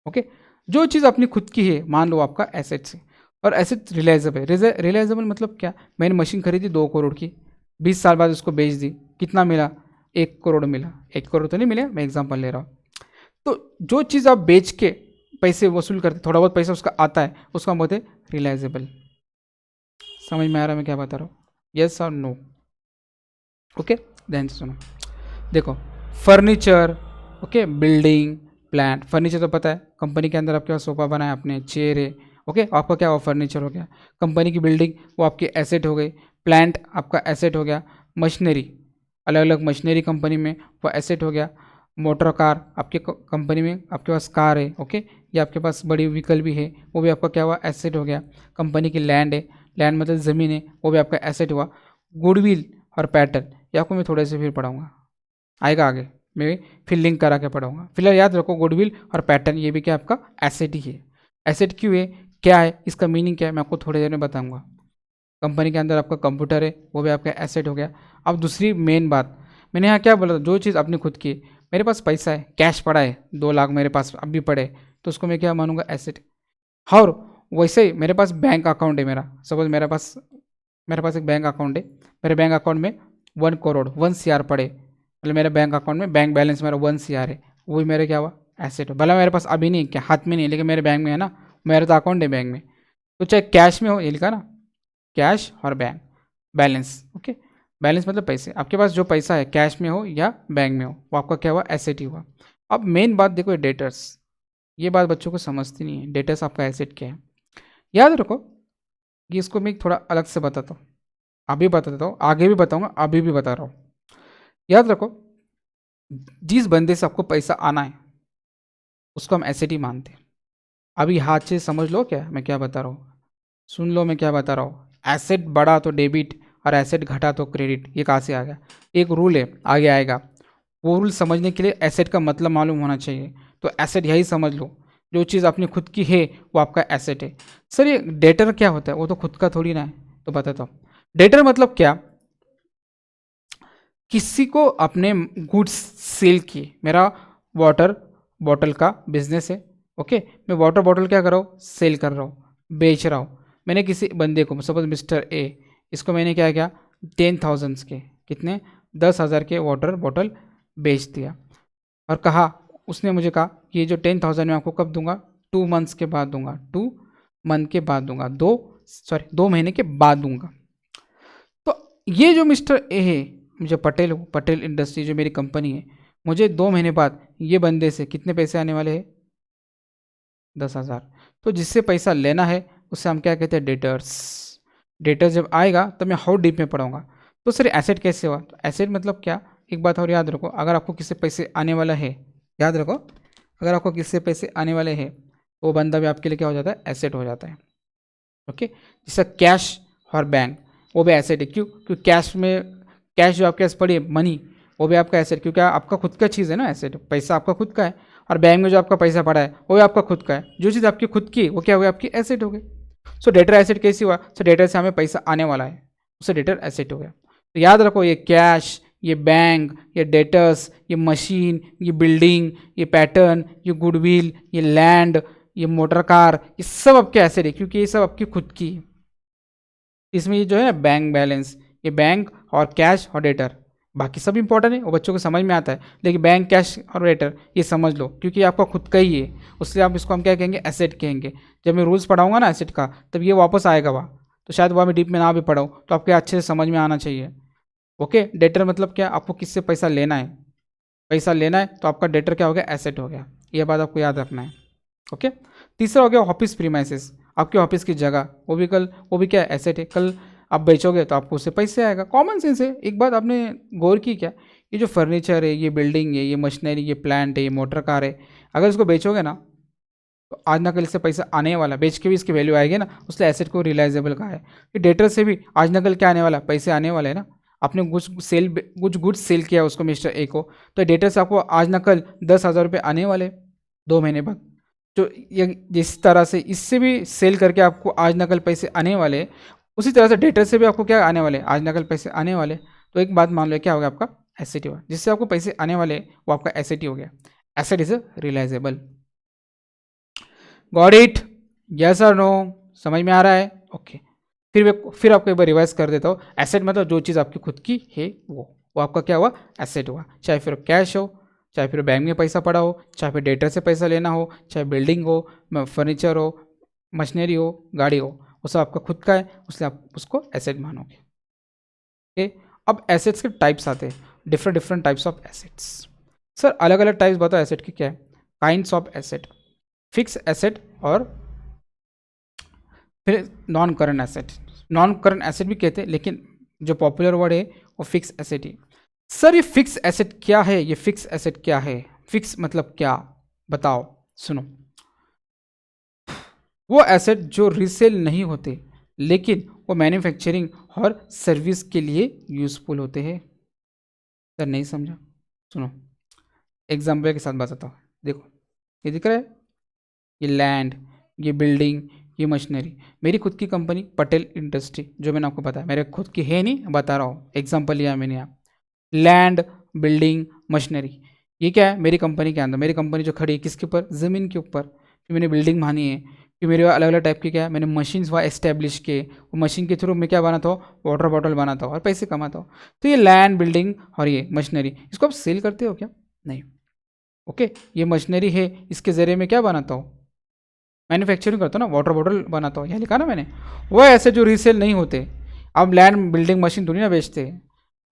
ओके, जो चीज़ अपनी खुद की है मान लो आपका एसेट्स है। और एसेट रिलाइजेबल, रिलाइजेबल मतलब क्या, मैंने मशीन खरीदी 2 करोड़ की, 20 साल बाद उसको बेच दी, कितना मिला, 1 करोड़ मिला। 1 करोड़ तो नहीं मिले, मैं एग्जांपल ले रहा हूँ। तो जो चीज़ आप बेच के पैसे वसूल करते, थोड़ा बहुत पैसा उसका आता है, उसका हम बोलते हैं रिलाइजेबल। समझ में आ रहा है मैं क्या बता रहा हूँ? यस और नो? ओके, ध्यान से सुनो। देखो, furniture, okay, building, plant. Furniture तो पता है, कंपनी के अंदर आपके पास सोफा बना है, अपने चेयर है, ओके, आपका क्या हुआ, फर्नीचर हो गया। कंपनी की बिल्डिंग, वो आपकी एसेट हो गई। प्लांट आपका एसेट हो गया। मशीनरी, अलग अलग मशीनरी कंपनी में, वो एसेट हो गया। मोटर कार आपके कंपनी में, आपके पास कार है, ओके, या आपके पास बड़ी व्हीकल भी है, वो भी आपका क्या हुआ, एसेट हो गया। कंपनी की लैंड है, लैंड मतलब ज़मीन है, वो भी आपका एसेट हुआ। गुडविल और पैटर्न, ये आपको मैं थोड़े से फिर पढ़ाऊँगा, आएगा आगे, मैं फिर लिंक करा के पढ़ाऊँगा। फिलहाल याद रखो, गुडविल और पैटर्न ये भी क्या आपका एसेट ही है। एसेट क्यों है, क्या है, इसका मीनिंग क्या है, मैं आपको थोड़ी देर में बताऊँगा। कंपनी के अंदर आपका कंप्यूटर है, वो भी आपका एसेट हो गया। अब दूसरी मेन बात, मैंने यहाँ क्या बोला था, जो चीज़ अपनी खुद की है, मेरे पास पैसा है, कैश पड़ा है, 2 लाख मेरे पास अब भी पड़े, तो उसको मैं क्या मानूंगा, एसेट। और वैसे ही मेरे पास बैंक अकाउंट है मेरा, सपोज मेरे पास एक बैंक अकाउंट है, मेरे बैंक अकाउंट में 1 करोड़ 1 CR पड़े, मतलब मेरे बैंक अकाउंट में बैंक बैलेंस मेरा 1 CR है, वो भी मेरे क्या हुआ, एसेट हो। भला मेरे पास अभी नहीं, क्या हाथ में नहीं, लेकिन मेरे बैंक में है ना, मेरा तो अकाउंट है बैंक में। तो चाहे कैश में हो, ये लिखा ना, कैश और बैंक बैलेंस, ओके, बैलेंस मतलब पैसे, आपके पास जो पैसा है कैश में हो या बैंक में हो, वो आपका क्या हुआ, एसेट ही हुआ। अब मेन बात देखो, डेटर्स, ये बात बच्चों को समझती नहीं है, डेटर्स आपका एसेट क्या है। याद रखो, ये इसको मैं थोड़ा अलग से बताता हूँ, अभी बता देता हूँ, आगे भी बताऊंगा, अभी भी बता रहा हूँ। याद रखो, जिस बंदे से आपको पैसा आना है उसको हम एसेट ही मानते हैं। अभी हाथ से समझ लो क्या मैं क्या बता रहा हूँ, सुन लो मैं क्या बता रहा हूँ। एसेट बढ़ा तो डेबिट और एसेट घटा तो क्रेडिट, ये कहाँ से आ गया, एक रूल है, आगे आएगा। वो रूल समझने के लिए एसेट का मतलब मालूम होना चाहिए। तो एसेट यही समझ लो, जो चीज़ अपनी खुद की है वो आपका एसेट है। सर ये डेटर क्या होता है, वो तो खुद का थोड़ी ना है, तो बताता हूँ। डेटर मतलब क्या, किसी को अपने गुड्स सेल किए, मेरा वाटर बॉटल का बिजनेस है, ओके, मैं वाटर बॉटल क्या कर रहा हूँ, सेल कर रहा हूँ, बेच रहा हूँ। मैंने किसी बंदे को, सपोज मिस्टर ए, इसको मैंने क्या किया, 10,000 के, कितने, 10,000 के वाटर बॉटल बेच दिया। और कहा, उसने मुझे कहा कि ये जो 10,000 मैं आपको कब दूंगा, 2 मंथ्स के बाद दूंगा, 2 मंथ के बाद दूंगा, 2 महीने के बाद दूंगा। तो ये जो मिस्टर ए है, जो पटेल हो, पटेल इंडस्ट्री जो मेरी कंपनी है, मुझे 2 महीने बाद ये बंदे से कितने पैसे आने वाले हैं, 10,000। तो जिससे पैसा लेना है उससे हम क्या कहते हैं, डेटर्स। डेटर्स जब आएगा तब मैं हाउ डीप में पढ़ाऊंगा। तो सर एसेट कैसे हुआ, तो एसेट मतलब क्या, एक बात और याद रखो, अगर आपको किससे पैसे आने वाला है, याद रखो, अगर आपको किससे पैसे आने वाले हैं तो वो बंदा भी आपके लिए क्या हो जाता है, एसेट हो जाता है। ओके, जैसा कैश और बैंक, वो भी एसेट है। क्यों, क्योंकि कैश में, कैश जो आपके पास पड़ी है मनी, वो भी आपका एसेट, क्योंकि आपका खुद का चीज़ है ना, एसेट, पैसा आपका खुद का है। और बैंक में जो आपका पैसा पड़ा है वो भी आपका खुद का है, जो चीज़ आपकी खुद की वो क्या हुई, आपकी एसेट हो गई। सो डेटर एसेट कैसी हुआ, सो डेटर से हमें पैसा आने वाला है, उससे डेटर एसेट हो गया। तो याद रखो, ये कैश, ये बैंक, ये डेटर्स, ये मशीन, ये बिल्डिंग, ये पैटर्न, ये गुडविल, ये लैंड, ये मोटर कार, ये सब आपके एसेट है, क्योंकि ये सब आपकी खुद की है। इसमें ये जो है बैंक बैलेंस, ये बैंक और कैश और डेटर, बाकी सब इंपॉर्टेंट है, वो बच्चों को समझ में आता है, लेकिन बैंक, कैश और रेटर ये समझ लो, क्योंकि आपका खुद का ही है, उसलिए आप इसको हम क्या कहेंगे, एसेट कहेंगे। जब मैं रूल्स पढ़ाऊंगा ना एसेट का, तब ये वापस आएगा वहाँ, तो शायद वहाँ मैं डीप में ना भी पढ़ाऊँ, तो आपके अच्छे से समझ में आना चाहिए। ओके, डेटर मतलब क्या, आपको किससे पैसा लेना है, पैसा लेना है तो आपका डेटर क्या हो गया, एसेट हो गया। ये बात आपको याद रखना है। ओके, तीसरा हो गया ऑफिस प्रीमाइसेस, आपके ऑफिस की जगह, वो भी क्या है, एसेट है। कल आप बेचोगे तो आपको उससे पैसे आएगा, कॉमन सेंस है। एक बात आपने गौर की क्या, ये जो फर्नीचर है, ये बिल्डिंग है, ये मशीनरी, ये प्लांट है, ये मोटर कार है, अगर इसको बेचोगे ना तो आज ना कल इससे पैसा आने वाला, बेच के भी इसकी वैल्यू आएगी ना, उसलिए एसेट को रिलाइजेबल कहा है। कि डेटर से भी आज ना कल क्या आने वाला, पैसे आने वाले हैं ना। आपने कुछ गुड्स सेल किया उसको मिस्टर ए को, तो डेटर से आपको आज ना कल 10,000 रुपये आने वाले 2 महीने बाद। तो ये जिस तरह से इससे भी सेल करके आपको आज ना कल पैसे आने वाले, उसी तरह से डेटर से भी आपको क्या आने वाले, आज ना कल पैसे आने वाले। तो एक बात मान लो, क्या हो गया आपका, एसेट हुआ, जिससे आपको पैसे आने वाले वो आपका एसेट ही हो गया। Asset is realisable. Got it, yes और नो, समझ में आ रहा है? ओके, फिर आपको एक बार रिवाइज कर देता हूँ। एसेट मतलब जो चीज़ आपकी खुद की है वो आपका क्या हुआ, एसेट हुआ। चाहे फिर कैश हो, चाहे फिर बैंक में पैसा पड़ा हो, चाहे फिर डेटर से पैसा लेना हो, चाहे बिल्डिंग हो, फर्नीचर हो, मशीनरी हो, गाड़ी हो, वो सब आपका खुद का है, उसलिए आप उसको एसेट मानोगे। ओके, अब एसेट्स के टाइप्स आते हैं, different types of assets. Sir अलग अलग टाइप्स बताओ एसेट की, क्या है? Kinds of asset, fix asset और फिर non current asset. Non current asset भी कहते हैं, लेकिन जो पॉपुलर वर्ड है वो फिक्स एसेट ही। सर ये फिक्स एसेट क्या है, ये फिक्स एसेट क्या है, फिक्स मतलब क्या, बताओ। सुनो, वो एसेट जो रीसेल नहीं होते, लेकिन वो मैन्युफैक्चरिंग और सर्विस के लिए यूजफुल होते हैं। सर नहीं समझा, सुनो एग्जाम्पल के साथ बताता हूँ। देखो ये दिख रहा है, ये लैंड, ये बिल्डिंग, ये मशीनरी, मेरी खुद की कंपनी पटेल इंडस्ट्री, जो मैंने आपको बताया मेरे खुद की है नहीं, बता रहा हूँ, एग्जांपल लिया मैंने यहाँ। लैंड, बिल्डिंग, मशीनरी, ये क्या है मेरी कंपनी के अंदर। मेरी कंपनी जो खड़ी है किसके ऊपर, ज़मीन के ऊपर। फिर मैंने बिल्डिंग मानी है, फिर मेरे अलग अलग टाइप की क्या है, मैंने मशीन वहाँ एस्टेब्लिश किए, वो मशीन के थ्रू मैं क्या बनाता हूँ, वाटर बॉटल बनाता हूँ और पैसे कमाता हूँ। तो ये लैंड, बिल्डिंग और ये मशीनरी, इसको आप सेल करते हो क्या? नहीं। ओके, ये मशीनरी है, इसके ज़रिए मैं क्या बनाता हूँ, मैन्युफैक्चरिंग करता हूँ ना, वाटर बॉटल बनाता हूँ, यह लिखा ना मैंने। वो ऐसे जो रीसेल नहीं होते, अब लैंड बिल्डिंग मशीन थोड़ी ना बेचते हैं,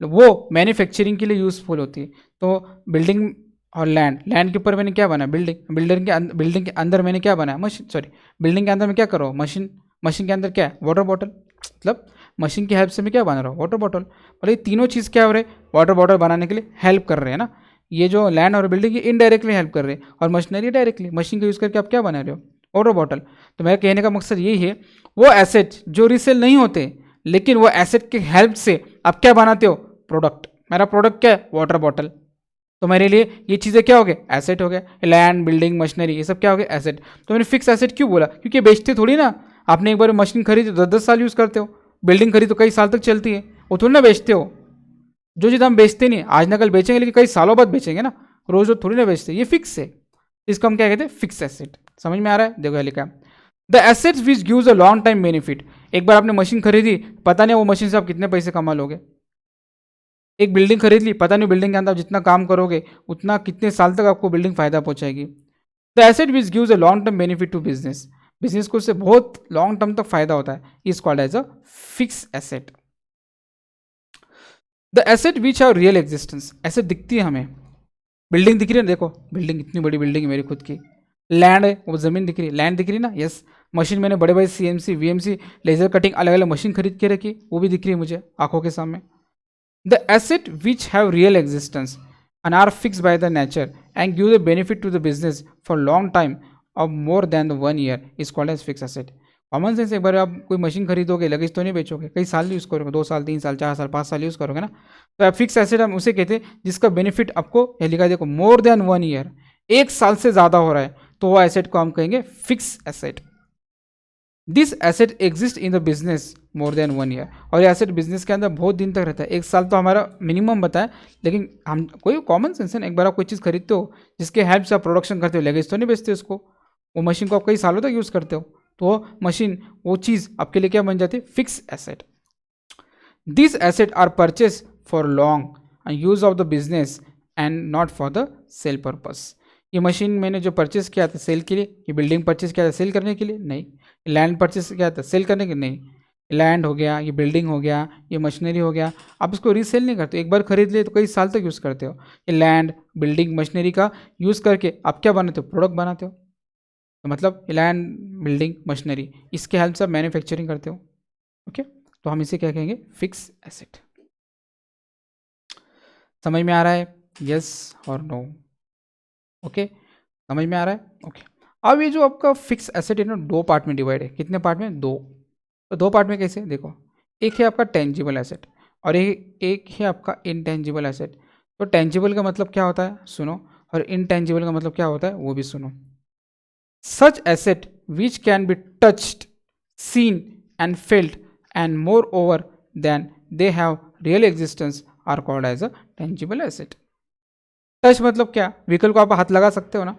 वो मैन्युफैक्चरिंग के लिए यूज़फुल होती है। तो बिल्डिंग और लैंड के ऊपर मैंने क्या बनाया, बिल्डिंग के अंदर मैंने क्या बनाया, मशीन, सॉरी बिल्डिंग के अंदर मैं क्या करो, मशीन के अंदर क्या है, वाटर बॉटल, मतलब मशीन की हेल्प से मैं क्या बना रहा हूँ, वाटर बॉटल। और ये तीनों चीज़ क्या हो रहे, वाटर बॉटल बनाने के लिए हेल्प कर रहे हैं ना। ये जो लैंड और बिल्डिंग ये इनडायरेक्टली हेल्प कर रहे हैं, और मशीनरी डायरेक्टली, मशीन का यूज़ करके आप क्या बना रहे हो, वाटर बॉटल। तो मेरा कहने का मकसद ये है, वो एसेट जो रीसेल नहीं होते, लेकिन वो एसेट के हेल्प से आप क्या बनाते हो, प्रोडक्ट। मेरा प्रोडक्ट क्या है, वाटर बॉटल। तो मेरे लिए ये चीज़ें क्या हो गए, एसेट हो गए। लैंड, बिल्डिंग, मशीनरी, ये सब क्या हो गए, एसेट। तो मैंने फिक्स एसेट क्यों बोला, क्योंकि बेचते थोड़ी ना। आपने एक बार मशीन खरीदी तो 10-10 साल यूज़ करते हो, बिल्डिंग खरीदी तो कई साल तक चलती है, वो थोड़ी ना बेचते हो। जो चीज़ हम बेचते नहीं, आज ना कल बेचेंगे, लेकिन कई सालों बाद बेचेंगे ना, रोज रोज थोड़ी ना बेचते, ये फिक्स है। इसको हम क्या कहते हैं, फिक्स एसेट। समझ में आ रहा है? देखो लिखा है, the assets which gives a long time benefit. एक बार आपने मशीन खरीदी, पता नहीं वो मशीन से आप कितने पैसे कमा लोगे। एक बिल्डिंग खरीद ली, पता नहीं बिल्डिंग के अंदर जितना काम करोगे उतना कितने साल तक आपको बिल्डिंग फायदा पहुंचाएगी। The asset which gives a long term benefit to business, business को उससे बहुत लॉन्ग टर्म तक फायदा होता है, is called as a fix asset. The asset which have real existence, asset दिखती है हमें, बिल्डिंग दिख रही है, देखो बिल्डिंग, इतनी बड़ी बिल्डिंग है मेरी खुद की। लैंड है, वो ज़मीन दिख रही है, लैंड दिख रही है ना, यस। मशीन, मैंने बड़े बड़े CNC VMC लेजर कटिंग अलग अलग मशीन खरीद के रखी, वो भी दिख रही है मुझे आंखों के सामने। The asset which have real existence and are fixed by the nature and give the benefit to the business for long time of more than the 1 year is called as fixed asset. Common sense, एक बार आप कोई machine खरीदोगे, luggage तो नहीं बेचोगे, कई साल use करोगे, 2 साल 3 साल 4 साल 5 साल यूज़ करोगे ना। तो आप फिक्स एसेट हम उसे कहते हैं जिसका बेनिफिट आपको, यह लिखा है देखो, मोर देन 1 ईयर, 1 साल से ज़्यादा हो रहा है, तो वो एसेट को हम कहेंगे fix asset. This asset exist in the business more than 1 year, और ये एसेट बिजनेस के अंदर बहुत दिन तक रहता है। 1 साल तो हमारा मिनिमम बताया, लेकिन हम कोई कॉमन सेंस है ना, एक बार आप कोई चीज़ खरीदते हो जिसके हेल्प से आप प्रोडक्शन करते हो, लगेज तो नहीं बेचते उसको, वो मशीन को आप कई सालों तक यूज़ करते हो, तो वो मशीन, वो चीज़ आपके लिए क्या बन जाती है, fix asset. This asset are purchase for long use of the business and not for the sale purpose. ये मशीन मैंने जो परचेस किया था सेल के लिए, ये बिल्डिंग परचेस किया था सेल करने के लिए नहीं, लैंड परचेस किया था सेल करने के लिए नहीं, लैंड हो गया, ये बिल्डिंग हो गया, ये मशीनरी हो गया, आप इसको रीसेल नहीं करते, एक बार खरीद लिए तो कई साल तक यूज़ करते हो। ये लैंड बिल्डिंग मशीनरी का यूज़ करके आप क्या बनाते हो, प्रोडक्ट बनाते हो। तो मतलब लैंड बिल्डिंग मशीनरी इसके हेल्प से आप मैन्युफैक्चरिंग करते हो। ओके, तो हम इसे क्या कहेंगे, फिक्स एसेट। समझ में आ रहा है, यस और नो? ओके, समझ में आ रहा है? ओके, अब ये जो आपका फिक्स एसेट है ना, दो पार्ट में डिवाइड है। कितने पार्ट में, दो। तो दो पार्ट में कैसे, देखो, एक है आपका टेंजिबल एसेट और एक है आपका इनटेंजिबल एसेट। तो टेंजिबल का मतलब क्या होता है सुनो, और इनटेंजिबल का मतलब क्या होता है वो भी सुनो। Such asset which can be touched, seen and felt and moreover then they have real existence are called as a tangible asset. Touch मतलब क्या, व्हीकल को आप हाथ लगा सकते हो ना,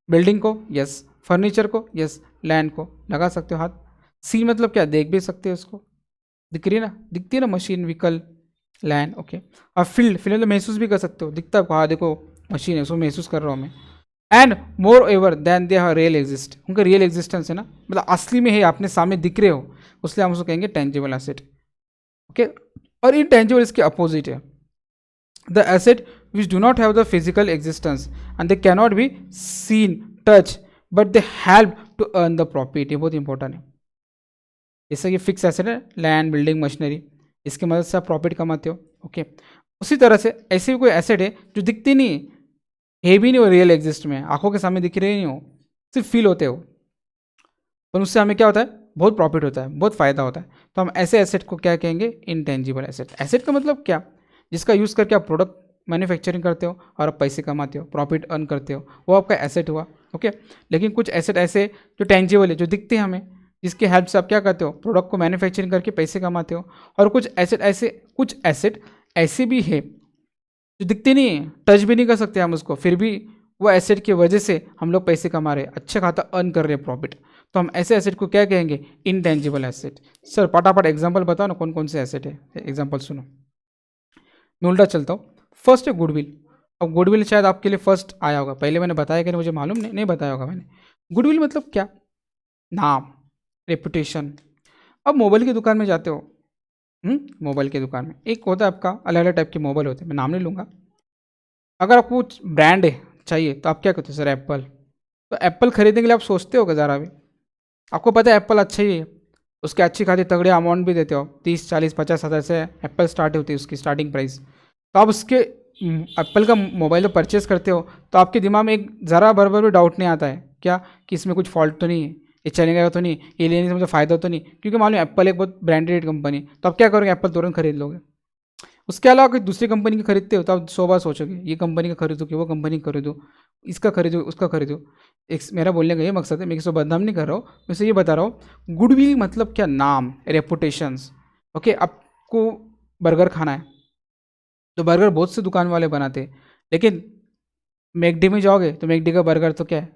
बिल्डिंग को यस, फर्नीचर को यस, लैंड को लगा सकते हो हाथ। सी मतलब क्या, देख भी सकते हो उसको, दिख रही है ना, दिखती है ना मशीन, व्हीकल, लैंड। ओके, और फील्ड फील्ड मतलब महसूस भी कर सकते हो, दिखता है, हाँ देखो मशीन है, उसको महसूस कर रहा हूँ मैं। And more ever then they have real exist, उनका रियल एग्जिस्टेंस है ना, मतलब असली में है, अपने सामने दिख रहे हो, उसलिए हम उसको कहेंगे टेंजिबल एसेट। ओके, और इनटेंजिबल इसके अपोजिट है, the asset which do not have the physical existence and they cannot be seen, touched, but they help to earn the profit। ये बहुत इंपॉर्टेंट है। जैसे कि फिक्स एसेट है, लैंड बिल्डिंग मशीनरी, इसकी मदद से आप प्रॉफिट कमाते हो। ओके, उसी तरह से ऐसे भी कोई एसेट है जो दिखती नहीं है भी नहीं, वो रियल एग्जिस्ट में आंखों के सामने दिख रहे नहीं हो, सिर्फ फील होते हो, पर उससे हमें क्या होता है, बहुत प्रॉफिट होता है, बहुत फायदा होता है। तो हम ऐसे एसेट को क्या कहेंगे, इनटेंजिबल एसेट। एसेट का मतलब क्या, जिसका यूज़ करके आप प्रोडक्ट मैन्युफैक्चरिंग करते हो और आप पैसे कमाते हो, प्रॉफिट अर्न करते हो, वो आपका एसेट हुआ। ओके, लेकिन कुछ एसेट ऐसे जो टेंजिबल है, जो दिखते हैं हमें, जिसकी हेल्प से आप क्या करते हो, प्रोडक्ट को मैन्युफैक्चरिंग करके पैसे कमाते हो। और कुछ एसेट ऐसे भी है जो दिखते नहीं है, टच भी नहीं कर सकते हम उसको, फिर भी वो एसेट की वजह से हम लोग पैसे कमा रहे हैं, अच्छा खाता अर्न कर रहे हैं प्रॉफिट। तो हम ऐसे एसेट को क्या कहेंगे, इनटेंजिबल एसेट। सर फटाफट एग्जांपल बताओ ना, कौन कौन से एसेट है, एग्जांपल सुनो। मैं उल्टा चलता हूँ, फर्स्ट है गुडविल। अब गुडविल शायद आपके लिए फर्स्ट आया होगा, पहले मैंने बताया कि नहीं मुझे मालूम नहीं बताया होगा मैंने। गुडविल मतलब क्या, नाम, रेपुटेशन। अब मोबाइल की दुकान में जाते हो, मोबाइल की दुकान में एक होता है आपका, अलग अलग टाइप के मोबाइल होते हैं, मैं नाम नहीं लूँगा। अगर आपको ब्रांड है चाहिए तो आप क्या करते हो, सर एप्पल। तो एप्पल खरीदने के लिए आप सोचते हो ज़रा भी, आपको पता है एप्पल अच्छा ही है, उसके अच्छी खासी तगड़े अमाउंट भी देते हो, 30 40 50 हज़ार से एप्पल स्टार्ट होती है उसकी स्टार्टिंग प्राइस। तो आप उसके एप्पल का मोबाइल परचेस करते हो तो आपके दिमाग में एक ज़रा बराबर भी डाउट नहीं आता है क्या, कि इसमें कुछ फॉल्ट तो नहीं है, ये चलेगा तो नहीं, ये लेने से मुझे फ़ायदा तो नहीं, क्योंकि मालूम एप्पल एक बहुत ब्रांडेड कंपनी। तो आप क्या करोगे, एप्पल तुरंत खरीद लोगे। उसके अलावा कोई दूसरी कंपनी की खरीदते हो तो आप 100 बार सोचोगे, ये कंपनी का खरीदो कि वो कंपनी का खरीदो, इसका खरीदो उसका खरीदो। एक मेरा बोलने का ये मकसद है, मैं किसी को बदनाम नहीं कर रहा हूँ, मैं इसे ये बता रहा हूँ गुडविल मतलब क्या, नाम, रेपुटेशंस। ओके, आपको बर्गर खाना है तो बर्गर बहुत से दुकान वाले बनाते हैं, लेकिन मैकडी में जाओगे तो मैकडी का बर्गर तो क्या है,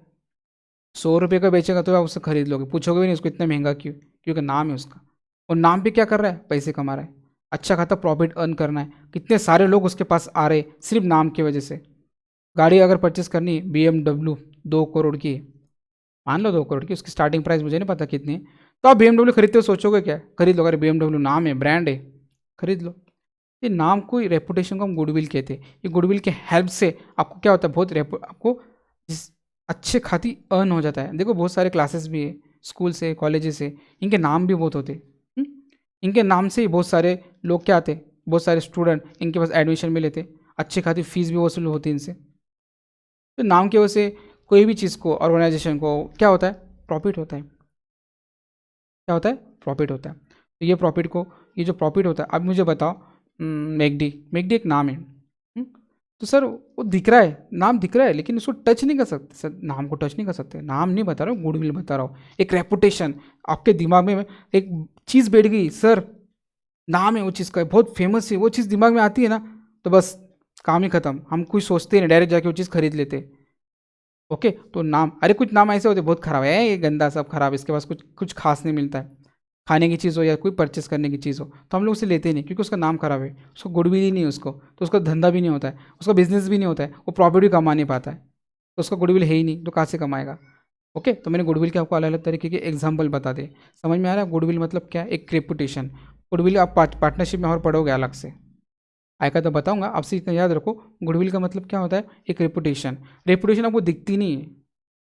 100 रुपये का बेचेगा तो आप उससे खरीद लोगे, पूछोगे भी नहीं उसको इतना महंगा क्यों, क्योंकि नाम है उसका। और नाम पे क्या कर रहा है, पैसे कमा रहा है, अच्छा खाता प्रॉफिट अर्न करना है। कितने सारे लोग उसके पास आ रहे सिर्फ नाम की वजह से। गाड़ी अगर परचेस करनी है, BMW 2 करोड़ की है, मान लो 2 करोड़ की, उसकी स्टार्टिंग प्राइस मुझे नहीं पता कितनी है, तो आप BMW खरीदते हो सोचोगे क्या, खरीद लो, अगर BMW नाम है, ब्रांड है, खरीद लो। ये नाम को, रेपुटेशन को हम गुडविल कहते हैं। ये गुडविल के हेल्प से आपको क्या होता है, बहुत आपको अच्छे खाती अर्न हो जाता है। देखो बहुत सारे क्लासेस भी है, स्कूल से, कॉलेजेस से, इनके नाम भी बहुत होते हैं। इनके नाम से ही बहुत सारे लोग क्या आते, बहुत सारे स्टूडेंट इनके पास एडमिशन भी लेते, अच्छी खाती फीस भी वसूल होती इनसे। तो नाम की वजह से कोई भी चीज़ को, ऑर्गेनाइजेशन को क्या होता है, प्रॉफिट होता है। क्या होता है, प्रॉफिट होता है। तो ये प्रॉफिट को, ये जो प्रॉफिट होता है, अब मुझे बताओ, मैकडी एक नाम है, तो सर वो दिख रहा है, नाम दिख रहा है, लेकिन उसको टच नहीं कर सकते सर, नाम को टच नहीं कर सकते। नाम नहीं बता रहा हूँ, गुडविल बता रहा हूँ, एक रेपुटेशन। आपके दिमाग में एक चीज़ बैठ गई, सर नाम है वो चीज़ का, बहुत फेमस है, वो चीज़ दिमाग में आती है ना, तो बस काम ही खत्म, हम कुछ सोचते नहीं, डायरेक्ट जाके वो चीज़ खरीद लेते। ओके, तो नाम, अरे कुछ नाम ऐसे होते बहुत खराब है, ये गंदा सब खराब, इसके पास कुछ कुछ खास नहीं मिलता है। खाने की चीज़ हो या कोई परचेस करने की चीज़ हो, तो हम लोग उसे लेते नहीं क्योंकि उसका नाम खराब है, उसको गुडविल ही नहीं है उसको, तो उसका धंधा भी नहीं होता है, उसका बिजनेस भी नहीं होता है, वो प्रॉफिट भी कमा नहीं पाता है, तो उसका गुडविल है ही नहीं, तो कहाँ से कमाएगा। ओके, तो मैंने गुडविल के आपको अलग अलग तरीके के एग्जाम्पल बता दे। समझ में आ रहा है गुडविल मतलब क्या, एक रेपुटेशन। गुडविल आप पार्टनरशिप में और पढ़ोगे अलग से, आएगा तो बताऊंगा, आपसे इतना याद रखो। गुडविल का मतलब क्या होता है, एक रेपुटेशन। रेपुटेशन आपको दिखती नहीं है।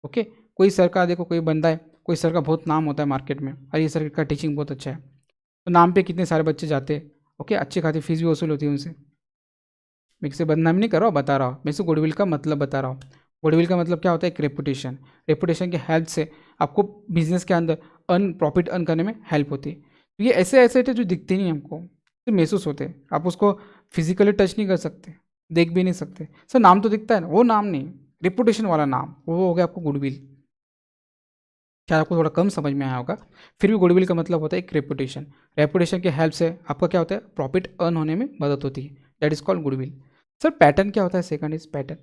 ओके, कोई सर का देखो, कोई बंदा है, कोई सर का बहुत नाम होता है मार्केट में, अरे ये सर का टीचिंग बहुत अच्छा है, तो नाम पे कितने सारे बच्चे जाते हैं। ओके, अच्छी खासी फीस भी वसूल होती है उनसे। मैं किसी बदनामी नहीं कर रहा हूँ, बता रहा हूँ, मैं सिर्फ गुडविल का मतलब बता रहा हूँ। गुडविल का मतलब क्या होता है, एक रेपुटेशन। रेपुटेशन की हेल्प से आपको बिजनेस के अंदर प्रॉफिट अर्न करने में हेल्प होती है। तो ये ऐसे ऐसे थे जो दिखते नहीं हमको, सिर्फ महसूस होते हैं। आप उसको फिजिकली टच नहीं कर सकते, देख भी नहीं सकते। सर नाम तो दिखता है ना, वो नाम नहीं, रेपुटेशन वाला नाम, वो हो गया आपको गुडविल। शायद आपको थोड़ा कम समझ में आया होगा, फिर भी गुडविल का मतलब होता है एक रेपुटेशन। रेपुटेशन की हेल्प से आपका क्या होता है, प्रॉफिट अर्न होने में मदद होती है, that is called goodwill. Sir pattern क्या होता है, सेकंड इज पैटर्न।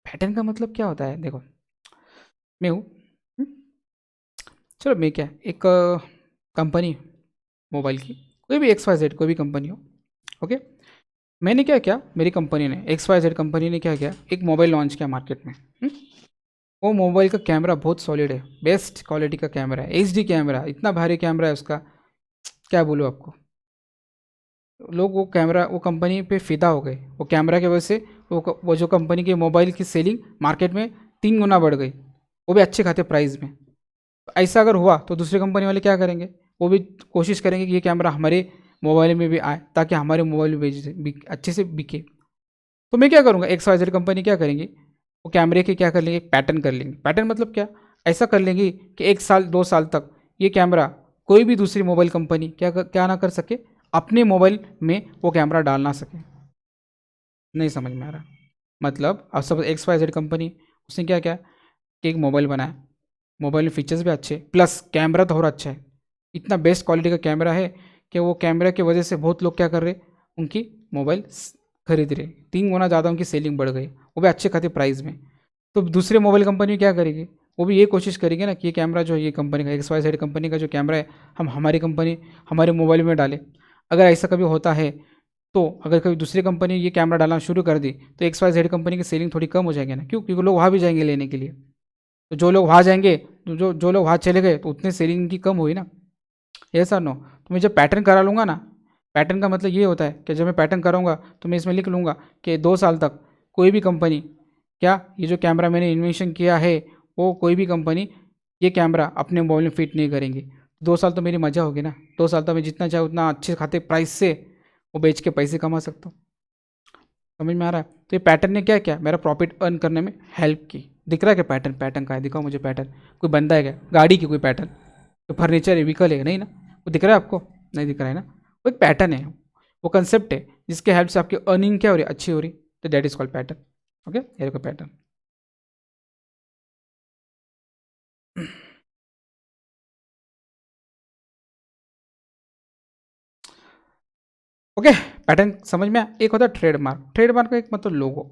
पैटर्न का मतलब क्या होता है, देखो मैं हूँ, हम्म, चलो मैं क्या, एक कंपनी मोबाइल की, कोई भी एक्स वाई जेड कोई भी कंपनी हो। ओके, मैंने क्या किया, मेरी कंपनी ने, एक्स वाई जेड कंपनी ने क्या किया, एक मोबाइल लॉन्च किया मार्केट में। वो मोबाइल का कैमरा बहुत सॉलिड है, बेस्ट क्वालिटी का कैमरा है, एच डी कैमरा, इतना भारी कैमरा है उसका, क्या बोलूँ आपको। लोग वो कैमरा, वो कंपनी पे फिदा हो गए, वो कैमरा की वजह से वो जो कंपनी के मोबाइल की सेलिंग मार्केट में 3 गुना बढ़ गई, वो भी अच्छे खाते प्राइस में। तो ऐसा अगर हुआ तो दूसरी कंपनी वाले क्या करेंगे, वो भी कोशिश करेंगे कि ये कैमरा हमारे मोबाइल में भी आए, ताकि हमारे मोबाइल में अच्छे से बिके। तो मैं क्या करूँगा, एक्स वाई जेड कंपनी क्या करेंगी, वो कैमरे के क्या कर लेंगे, एक पैटर्न कर लेंगे। पैटर्न मतलब क्या, ऐसा कर लेंगे कि 1 साल 2 साल तक ये कैमरा कोई भी दूसरी मोबाइल कंपनी क्या ना कर सके, अपने मोबाइल में वो कैमरा डाल ना सके। नहीं समझ में आ रहा, मतलब अब सब एक्स वाई जेड कंपनी, उसने क्या किया कि एक मोबाइल बनाया, मोबाइल में फीचर्स भी अच्छे, प्लस कैमरा तो और अच्छा है, इतना बेस्ट क्वालिटी का कैमरा है कि वो कैमरा की वजह से बहुत लोग क्या कर रहे, उनकी मोबाइल खरीद रहे, 3 गुना ज़्यादा उनकी सेलिंग बढ़ गई, वो भी अच्छे खाते प्राइस में। तो दूसरे मोबाइल कंपनी क्या करेगी, वो भी ये कोशिश करेगी ना कि ये कैमरा जो है, ये कंपनी का एक्स वाई जेड कंपनी का जो कैमरा है, हम हमारी कंपनी हमारे मोबाइल में डालें। अगर ऐसा कभी होता है, तो अगर कभी दूसरी कंपनी ये कैमरा डालना शुरू कर दी, तो एक्स वाई जेड कंपनी की सेलिंग थोड़ी कम हो जाएगी ना, क्यों, क्योंकि लोग वहाँ भी जाएंगे लेने के लिए। तो जो लोग वहाँ जाएंगे, तो जो लोग वहाँ चले गए, तो उतने सेलिंग की कम हुई ना। ये सर नो, तो मैं जब पैटर्न करा लूँगा ना, पैटर्न का मतलब ये होता है कि जब मैं पैटर्न कराऊंगा तो मैं इसमें लिख लूँगा कि 2 साल तक कोई भी कंपनी, क्या ये जो कैमरा मैंने इन्वेंशन किया है, वो कोई भी कंपनी ये कैमरा अपने मोबाइल में फिट नहीं करेंगी। 2 साल तो मेरी मज़ा होगी ना, 2 साल तो मैं जितना चाहे उतना अच्छे खाते प्राइस से वो बेच के पैसे कमा सकता हूँ। समझ में आ रहा है, तो ये पैटर्न ने क्या किया, मेरा प्रॉफिट अर्न करने में हेल्प की। दिख रहा है क्या पैटर्न, पैटर्न का है, दिखाओ मुझे पैटर्न। कोई बंदा है क्या, गाड़ी की कोई पैटर्न, कोई फर्नीचर है, व्हीकल है, नहीं ना, वो दिख रहा है आपको, नहीं दिख रहा है ना। वो एक पैटर्न है, वो कंसेप्ट है जिसके हेल्प से आपकी अर्निंग क्या हो रही है, अच्छी हो रही, तो that is called pattern. Okay, ये देखो पैटर्न। ओके, पैटर्न समझ में आया? एक होता है ट्रेडमार्क। ट्रेडमार्क का एक मतलब लोगो।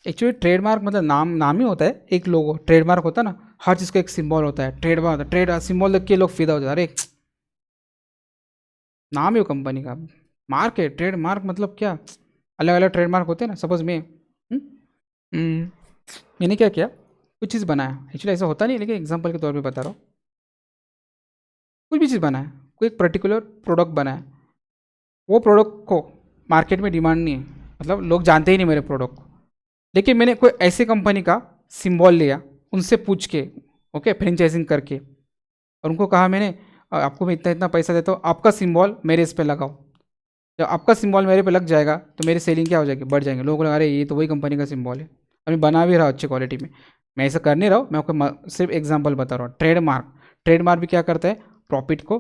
एक्चुअली ट्रेडमार्क मतलब नाम, नाम ही होता है एक लोगो। ट्रेडमार्क होता है ना, हर चीज़ का एक सिंबल होता है, ट्रेडमार्क होता है, ट्रेड सिंबल देख के लोग फिदा हो जाते हैं, अरे नाम है वो कंपनी का, मार्क है। ट्रेडमार्क मतलब क्या, अलग अलग ट्रेडमार्क होते हैं ना। सपोज मैं मैंने क्या किया, कुछ चीज़ बनाया, एक्चुअली ऐसा होता नहीं, लेकिन एग्जांपल के तौर पे बता रहा हूँ। कुछ भी चीज़ बनाया, कोई एक पर्टिकुलर प्रोडक्ट बनाया, वो प्रोडक्ट को मार्केट में डिमांड नहीं है, मतलब लोग जानते ही नहीं मेरे प्रोडक्ट को, लेकिन मैंने कोई ऐसे कंपनी का सिंबल लिया, उनसे पूछ के, ओके, फ्रेंचाइजिंग करके, और उनको कहा मैंने, आपको मैं इतना इतना पैसा देता हूँ, आपका सिंबल मेरे इस पे लगाओ। जब आपका सिंबल मेरे पे लग जाएगा तो मेरी सेलिंग क्या हो जाएगी, बढ़ जाएंगे। लोग बोले अरे ये तो वही कंपनी का सिंबल है, और मैं बना भी रहा अच्छी क्वालिटी में। मैं ऐसा कर नहीं रहा हूँ, मैं आपको सिर्फ एग्जांपल बता रहा हूँ। ट्रेडमार्क, ट्रेडमार्क भी क्या करता है, प्रॉफिट को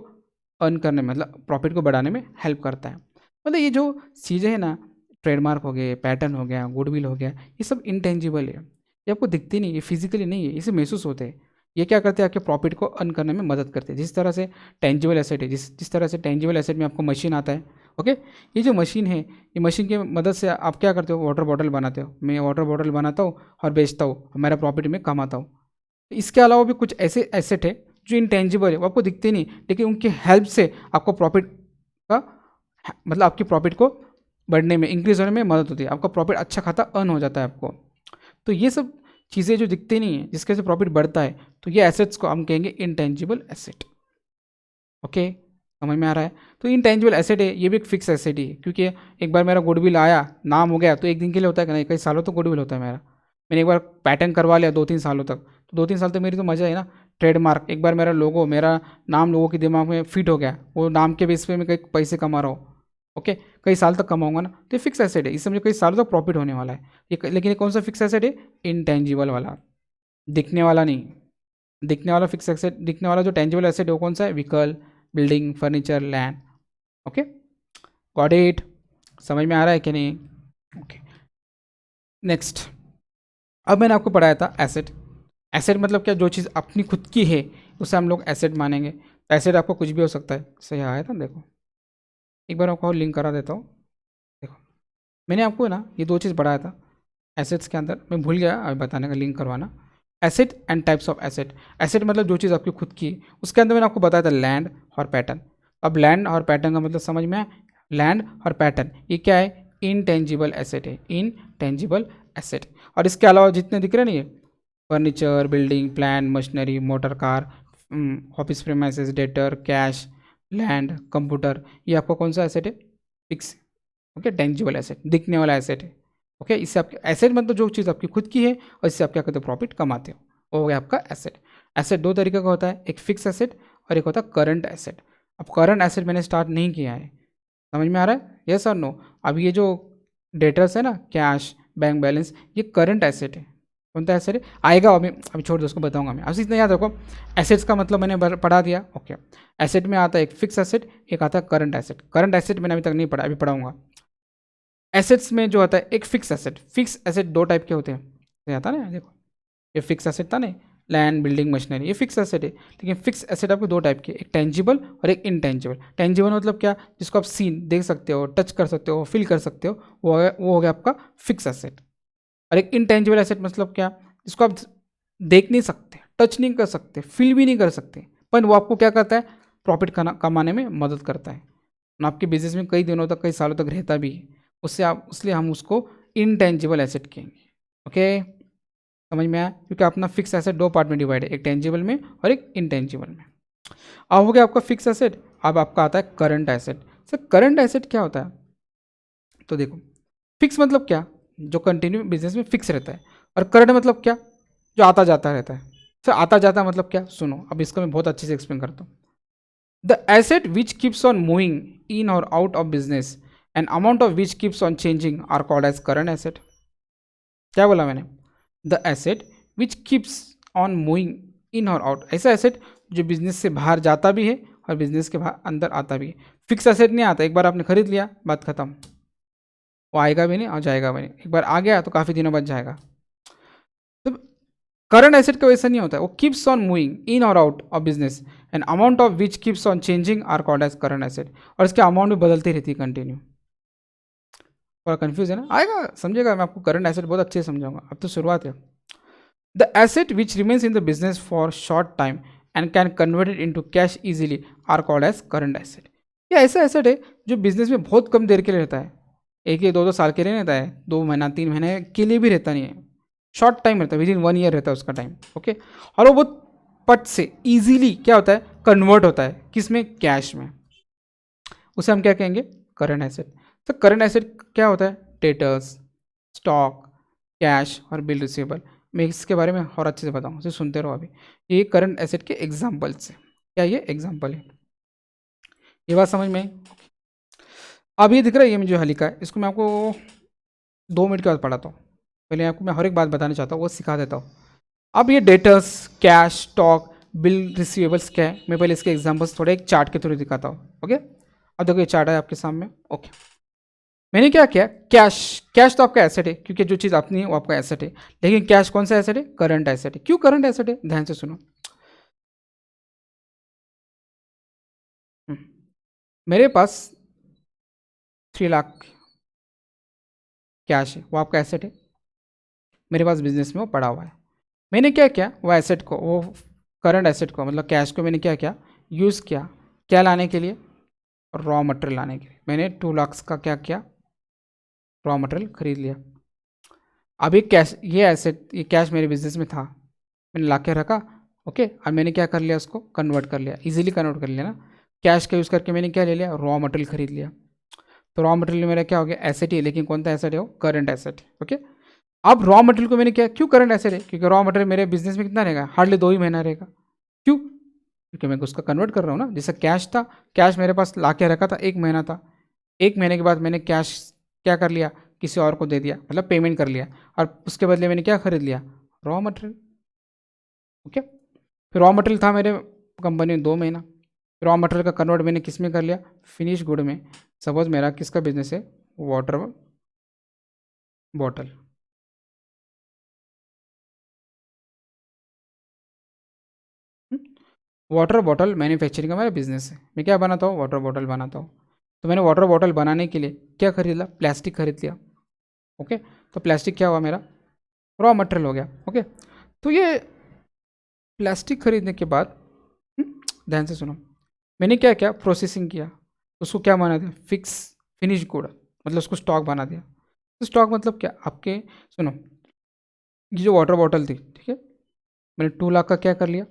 अर्न करने में, मतलब प्रॉफिट को बढ़ाने में हेल्प करता है। मतलब ये जो चीज़ें हैं ना, ट्रेडमार्क हो गए, पैटर्न हो गया, गुडविल हो गया, ये सब इंटेंजिबल है, ये आपको दिखती नहीं, ये फिजिकली नहीं है, इसे महसूस होते हैं। ये क्या करते हैं, आपके प्रॉफिट को अर्न करने में मदद करते हैं। जिस तरह से टेंजिबल एसेट है, जिस तरह से टेंजिबल एसेट में आपको मशीन आता है। ओके, ये जो मशीन है, ये मशीन की मदद से आप क्या करते हो, वाटर बॉटल बनाते हो। मैं वाटर बॉटल बनाता हूँ और बेचता हूँ, हमारा प्रॉफिट में कमाता हूँ। इसके अलावा भी कुछ ऐसे एसेट है जो इंटेंजिबल है वो आपको दिखते नहीं, लेकिन उनकी हेल्प से आपको प्रॉफिट का मतलब आपकी प्रॉफिट को बढ़ने में, इंक्रीज होने में मदद होती है, आपका प्रॉफिट अच्छा खाता अर्न हो जाता है आपको। तो ये सब चीज़ें जो दिखती नहीं है जिसके से प्रॉफिट बढ़ता है, तो ये एसेट्स को हम कहेंगे इंटेंजिबल एसेट। ओके, समझ में आ रहा है? तो इंटेंजिबल एसेट है, ये भी एक फिक्स एसेट ही है, क्योंकि एक बार मेरा गुडविल आया, नाम हो गया, तो एक दिन के लिए होता है कि नहीं, कई सालों तक गुडविल होता है मेरा। मैंने एक बार पैटर्न करवा लिया 2-3 सालों तक, तो 2-3 साल तक मेरी तो मज़ा है ना। ट्रेडमार्क, एक बार मेरा लोगो, मेरा नाम लोगों के दिमाग में फिट हो गया, वो नाम के बेस पे मैं कई पैसे कमा रहा हूँ। ओके, कई साल तक कमाऊंगा ना, तो ये फिक्स एसेट है, इससे मुझे कई सालों तक प्रॉफिट होने वाला है। लेकिन ये कौन सा फिक्स एसेट है? इंटेंजिबल वाला, दिखने वाला नहीं। दिखने वाला फिक्स एसेट, दिखने वाला जो टेंजिबल एसेट है वो कौन सा है? Vehicle, building, furniture, land. Okay, got it? समझ में आ रहा है कि नहीं? Okay, next. अब मैंने आपको पढ़ाया था एसेट। एसेट मतलब क्या? जो चीज़ अपनी खुद की है उसे हम लोग एसेट मानेंगे। एसेट आपको कुछ भी हो सकता है। सही आया था, देखो एक बार आपको और लिंक करा देता हूँ। देखो, मैंने आपको ना ये दो चीज़ पढ़ाया था एसेट्स के अंदर, मैं भूल गया अभी बताने का, लिंक करवाना। Asset and types of asset. Asset मतलब जो चीज़ आपकी खुद की है, उसके अंदर मैंने आपको बताया था लैंड और पैटर्न। अब लैंड और पैटर्न का मतलब समझ में आया? लैंड और पैटर्न ये क्या है? इनटेंजिबल एसेट है, इनटेंजिबल एसेट। और इसके अलावा जितने दिख रहे नहीं है, furniture, building, plan, machinery, motor car, office premises, debtor, cash, land, computer, ये आपका कौन सा एसेट है? फिक्स। ओके, टेंजिबल एसेट, दिखने वाला एसेट है। ओके, इससे आपके एसेट मतलब जो चीज़ आपकी खुद की है और इससे आप क्या करते हो? प्रॉफिट कमाते हो, वो हो गया आपका एसेट। एसेट दो तरीके का होता है, एक फिक्स एसेट और एक होता है करंट एसेट। अब करंट एसेट मैंने स्टार्ट नहीं किया है, समझ में आ रहा है? यस और नो? अब ये जो डेटर्स है ना, कैश, बैंक बैलेंस, ये करंट एसेट है। कौन सा एसेट है? आएगा अभी छोड़ दो, उसको बताऊंगा मैं। अब इतना याद रखो, एसेट्स का मतलब मैंने पढ़ा दिया। ओके, एसेट में आता है एक फिक्स एसेट, एक आता है करंट एसेट। करंट एसेट मैंने अभी तक नहीं पढ़ा, अभी पढ़ाऊंगा। एसेट्स में जो आता है एक फिक्स एसेट। फिक्स एसेट दो टाइप के होते हैं, ये आता है ना, देखो ये फिक्स एसेट था ना, लैंड, बिल्डिंग, मशीनरी, ये फिक्स एसेट है। लेकिन फिक्स एसेट आपको दो टाइप के, एक टेंजिबल और एक इनटेंजिबल। टेंजिबल मतलब क्या? जिसको आप सीन देख सकते हो, टच कर सकते हो, फील कर सकते हो, वो हो गया आपका फिक्स एसेट। और एक इनटेंजिबल एसेट मतलब क्या? जिसको आप देख नहीं सकते, टच नहीं कर सकते, फील भी नहीं कर सकते, पर वो आपको क्या करता है? प्रॉफिट कमाने में मदद करता है, और आपके बिजनेस में कई दिनों तक, कई सालों तक रहता भी है। उससे आप, इसलिए हम उसको इनटेंजिबल एसेट कहेंगे। ओके, समझ में आया? क्योंकि अपना फिक्स एसेट दो पार्ट में डिवाइड है, एक टेंजिबल में और एक इनटेंजिबल में। अब हो गया आपका फिक्स एसेट। अब आपका आता है current asset. Sir current asset क्या होता है? तो देखो, फिक्स मतलब क्या? जो कंटिन्यू बिजनेस में फिक्स रहता है। और करंट मतलब क्या? जो आता जाता रहता है। सर आता जाता मतलब क्या? सुनो, अब इसको मैं बहुत अच्छे से एक्सप्लेन करता हूँ। The asset which keeps on moving in और out of business and amount of which keeps on changing are called as current asset. क्या बोला मैंने? The asset which keeps on moving in और आउट, ऐसा asset जो business से बाहर जाता भी है और बिजनेस के बाहर अंदर आता भी है। फिक्स एसेट नहीं आता, एक बार आपने खरीद लिया, बात खत्म, वो आएगा भी नहीं और जाएगा भी नहीं। एक बार आ गया तो काफ़ी दिनों बाद जाएगा। तो करंट एसेट का वैसा नहीं होता है, वो कीप्स ऑन मूविंग इन और out of business and amount of which keeps on changing are called as current asset. और इसके अमाउंट भी बदलती रहती है कंटिन्यू। थोड़ा कंफ्यूज है ना? आएगा, समझेगा, मैं आपको करंट एसेट बहुत अच्छे से समझाऊंगा, अब तो शुरुआत है। The asset which remains in the business for short time and can convert it into cash easily are called as current asset. ये ऐसा एसेट है जो बिजनेस में बहुत कम देर के लिए रहता है, एक एक दो दो साल के लिए रहता है, 2 महीना 3 महीने के लिए भी रहता नहीं है, शॉर्ट टाइम रहता है, विद इन 1 ईयर रहता है उसका टाइम। ओके, और वो बहुत पट से ईजिली क्या होता है? कन्वर्ट होता है, किस में? कैश में। उसे हम क्या कहेंगे? Current asset. तो करंट एसेट क्या होता है? डेटर्स, स्टॉक, कैश और बिल रिसीवेबल। मैं इसके बारे में और अच्छे से बताऊँ, उसे सुनते रहो अभी। ये करंट एसेट के एग्जाम्पल्स हैं। क्या ये एग्जाम्पल है? ये बात समझ में आई? अब ये दिख रहा है, ये जो लिखा है इसको मैं आपको 2 मिनट के बाद पढ़ाता हूँ। पहले आपको मैं हर एक बात बताना चाहता हूँ, वो सिखा देता हूँ। अब ये debtors, cash, stock, bill receivables क्या है, मैं पहले इसके एग्जांपल्स थोड़े एक चार्ट के थ्रू दिखाता हूँ। ओके, अब देखो ये चार्ट है आपके सामने। ओके, मैंने क्या किया? कैश, कैश तो आपका एसेट है, क्योंकि जो चीज़ अपनी है वो आपका एसेट है। लेकिन कैश कौन सा एसेट है? करंट एसेट है। क्यों करंट एसेट है? ध्यान से सुनो। हम्म, मेरे पास 3 लाख कैश है, वो आपका एसेट है। मेरे पास बिजनेस में वो पड़ा हुआ है। मैंने क्या किया? वो एसेट को, वो करंट एसेट को मतलब कैश को मैंने क्या किया, यूज़ किया, क्या लाने के लिए, रॉ मटेरियल लाने के लिए। मैंने 2 लाख का क्या किया, रॉ मटेरियल खरीद लिया। अब ये कैश, ये एसेट, ये कैश मेरे बिजनेस में था, मैंने ला के रखा, ओके। अब मैंने क्या कर लिया, उसको कन्वर्ट कर लिया, इजीली कन्वर्ट कर लिया ना। कैश का यूज़ करके मैंने क्या ले लिया, रॉ मटेरियल खरीद लिया। तो रॉ मटेरियल मेरा क्या हो गया, एसेट ही, लेकिन कौन सा एसेट है वो, करंट एसेट, ओके। अब रॉ मटेरियल को मैंने क्या, क्यों करंट एसेट है, क्योंकि रॉ मटेरियल मेरे बिजनेस में कितना रहेगा, हार्डली 2 ही महीना रहेगा। क्यों, क्योंकि मैं उसका कन्वर्ट कर रहा हूँ ना। जैसे कैश था, कैश मेरे पास ला के रखा था 1 महीना था, 1 महीने के बाद मैंने कैश क्या कर लिया, किसी और को दे दिया, मतलब पेमेंट कर लिया, और उसके बदले मैंने क्या खरीद लिया, रॉ मटेरियल, ओके। फिर रॉ मटेरियल था मेरे कंपनी में 2 महीना, रॉ मटेरियल का कन्वर्ट मैंने किस में कर लिया, फिनिश गुड में। सपोज मेरा किसका बिजनेस है, water bottle, water bottle manufacturing का मेरा बिजनेस है। मैं क्या बनाता हूँ, वाटर बॉटल बनाता हूँ। तो मैंने वाटर बॉटल बनाने के लिए क्या खरीदा, प्लास्टिक खरीद लिया, ओके। तो प्लास्टिक क्या हुआ, मेरा रॉ मटेरियल हो गया, ओके। तो ये प्लास्टिक खरीदने के बाद ध्यान से सुनो, मैंने क्या किया, प्रोसेसिंग किया, उसको क्या बना दिया, फिक्स फिनिश गुड, मतलब उसको स्टॉक बना दिया। तो स्टॉक मतलब क्या, आपके सुनो, ये जो वाटर बॉटल थी, ठीक है, मैंने 2 लाख का क्या कर लिया,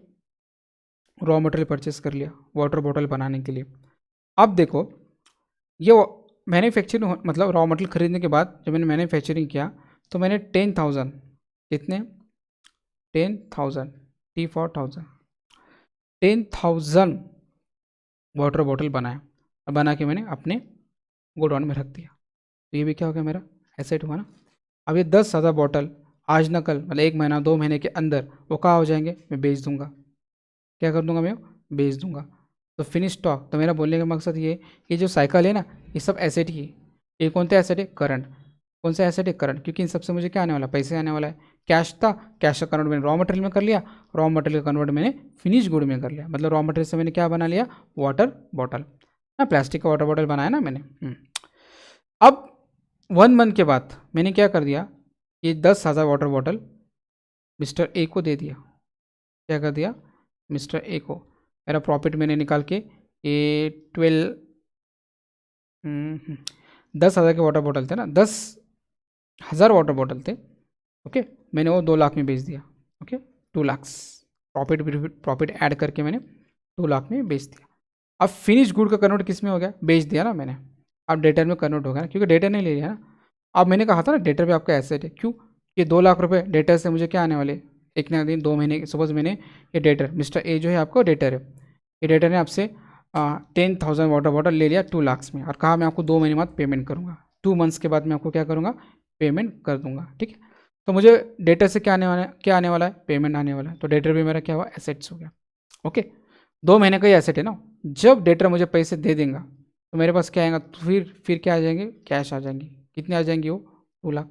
रॉ मटेरियल परचेस कर लिया वाटर बॉटल बनाने के लिए। अब देखो, ये मैन्युफैक्चरिंग मतलब रॉ मटेरियल खरीदने के बाद जब मैंने मैन्युफैक्चरिंग किया, तो मैंने 10,000, कितने, 10,000, T4,000, 10,000 वाटर बॉटल बनाया, और बना के मैंने अपने गोडाउन में रख दिया। तो ये भी क्या हो गया, मेरा एसेट हुआ ना। अब ये 10,000 बॉटल आज न कल, मतलब 1 महीना 2 महीने के अंदर वो कहाँ हो जाएंगे, मैं बेच दूंगा। क्या कर दूंगा, मैं बेच दूंगा। तो फिनिश स्टॉक, तो मेरा बोलने का मकसद ये जो साइकिल है ना, ये सब एसेट ही है। ये कौन सा एसेट है, करंट। कौन सा एसेट है, करंट, क्योंकि इन सबसे मुझे क्या आने वाला है, पैसे आने वाला है। कैश था, कैश का कन्वर्ट मैंने रॉ मटेरियल में कर लिया, रॉ मटेरियल का कन्वर्ट मैंने फिनिश गुड में कर लिया, मतलब रॉ मटेरियल से मैंने क्या बना लिया, वाटर बॉटल, हाँ प्लास्टिक का वाटर बॉटल बनाया ना मैंने। अब 1 मंथ के बाद मैंने क्या कर दिया, ये 10,000 वाटर बॉटल मिस्टर ए को दे दिया। क्या कर दिया, मिस्टर ए को। मेरा प्रॉफिट मैंने निकाल के ये 10,000 के वाटर बॉटल थे ना, 10,000 वाटर बॉटल थे, ओके। मैंने वो 2 लाख में बेच दिया, ओके। 2 लाख प्रॉफिट ऐड करके मैंने 2 लाख में बेच दिया। अब फिनिश गुड का कन्वर्ट किस में हो गया, बेच दिया ना मैंने। अब डेटर में कन्वर्ट हो गया ना, क्योंकि डेटर नहीं ले लिया ना। अब मैंने कहा था ना, डेटर पे आपका एसेट है, क्यों, ये 2 लाख रुपए डेटर से मुझे क्या आने वाले, एक ना दिन 2 महीने, सपोज मैंने ये डेटर, मिस्टर ए जो है आपको डेटर है, ये डेटर ने आपसे 10,000 वाटर बॉटल ले लिया 2 लाख में, और कहा मैं आपको 2 महीने बाद पेमेंट करूँगा, 2 मंथ्स के बाद मैं आपको क्या करूँगा, पेमेंट कर दूंगा, ठीक है। तो मुझे डेटर से क्या आने वाला है, पेमेंट आने वाला है। तो डेटर भी मेरा क्या हुआ, एसेट्स हो गया, ओके। 2 महीने का ही एसेट है ना। जब डेटर मुझे पैसे दे देगा, तो मेरे पास क्या आएगा, तो फिर क्या आ जाएंगे, कैश आ जाएंगी। कितने आ जाएंगे वो, 2 लाख,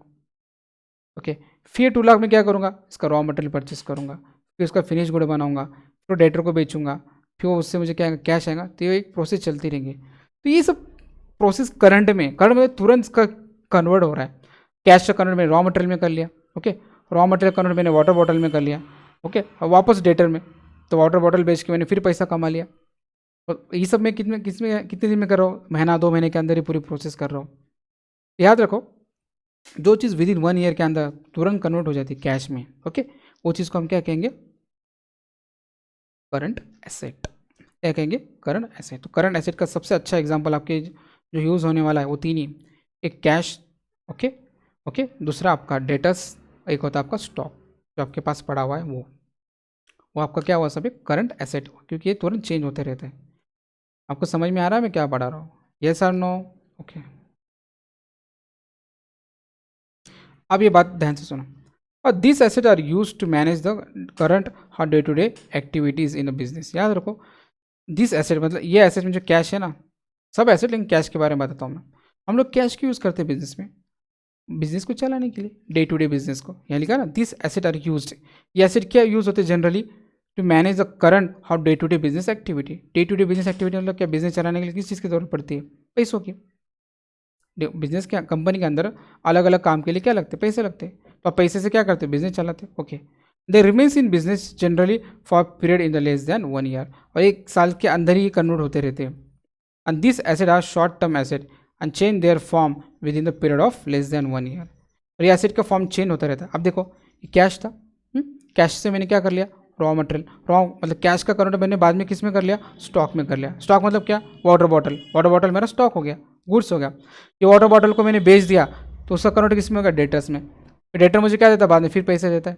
ओके। फिर 2 लाख में क्या करूँगा, इसका रॉ मटेरियल परचेस करूँगा, फिर उसका फिनिश गुड बनाऊंगा, फिर डेटर को बेचूंगा, फिर उससे मुझे क्या आएगा, कैश आएगा। तो ये एक प्रोसेस चलती रहेंगी। तो ये सब प्रोसेस करंट में तुरंत का कन्वर्ट हो रहा है। कैश का कन्वर्ट मैंने रॉ मटेरियल में कर लिया, ओके। रॉ मटेरियल कन्वर्ट मैंने वाटर बॉटल में कर लिया, ओके। अब वापस डेटर में, तो वाटर बॉटल बेच के मैंने फिर पैसा कमा लिया। और ये सब मैं कितने दिन में कर रहा हूँ, महीना 2 महीने के अंदर ही पूरी प्रोसेस कर रहा हूँ। याद रखो, जो चीज़ विद इन 1 ईयर के अंदर तुरंत कन्वर्ट हो जाती है कैश में, ओके, वो चीज़ को हम क्या कहेंगे, करंट एसेट। क्या कहेंगे, करंट एसेट। तो करंट एसेट का सबसे अच्छा एग्जांपल आपके जो यूज़ होने वाला है वो 3 ही, एक कैश, ओके, ओके, दूसरा आपका डेटर्स, एक होता है आपका स्टॉक जो आपके पास पड़ा हुआ है, वो आपका क्या हुआ, सभी करंट एसेट हुआ, क्योंकि ये तुरंत चेंज होते रहते हैं। आपको समझ में आ रहा है मैं क्या पढ़ा रहा हूँ, यस और नो, ओके। अब ये बात ध्यान से सुनो, और this asset are use to manage the current हर day to day activities in the business. याद रखो, दिस एसेट मतलब ये एसेट में जो कैश है ना, सब एसेट, लेकिन कैश के बारे में बताता हूँ मैं। हम लोग कैश क्यों यूज़ करते हैं बिजनेस में, बिजनेस को चलाने के लिए, डे टू डे बिजनेस को। यहाँ लिखा ना, दिस एसेट आर यूज, ये एसेट क्या यूज़ होते हैं generally, to manage the current how day to day business activity. Day to day business activity मतलब क्या, बिजनेस चलाने के लिए किस चीज़ की जरूरत पड़ती है, पैसों की। बिजनेस के कंपनी के अंदर अलग अलग काम के लिए क्या लगते हैं, पैसे लगते हैं। तो आप पैसे से क्या करते हैं, बिजनेस चलाते हैं, okay. They remains in business generally for period in the less than 1 year, और 1 साल के अंदर ही कन्वर्ट होते रहते हैं। And this asset are short term asset and change their form within the period of less than 1 year, और ये asset का फॉर्म चेंज होता रहता है। अब देखो ये कैश था, कैश से मैंने क्या कर लिया, रॉ मटेरियल, रॉ मतलब कैश का कन्वर्ट मैंने बाद में किस में कर लिया, स्टॉक में कर लिया। स्टॉक मतलब क्या, वाटर बॉटल, वाटर बॉटल मेरा स्टॉक हो गया, गुड्स हो गया। ये वाटर बॉटल को मैंने बेच दिया तो उसका कन्वर्ट किस में होगा, डेटर्स में। डेटर मुझे क्या देता है बाद में, फिर पैसे देता है।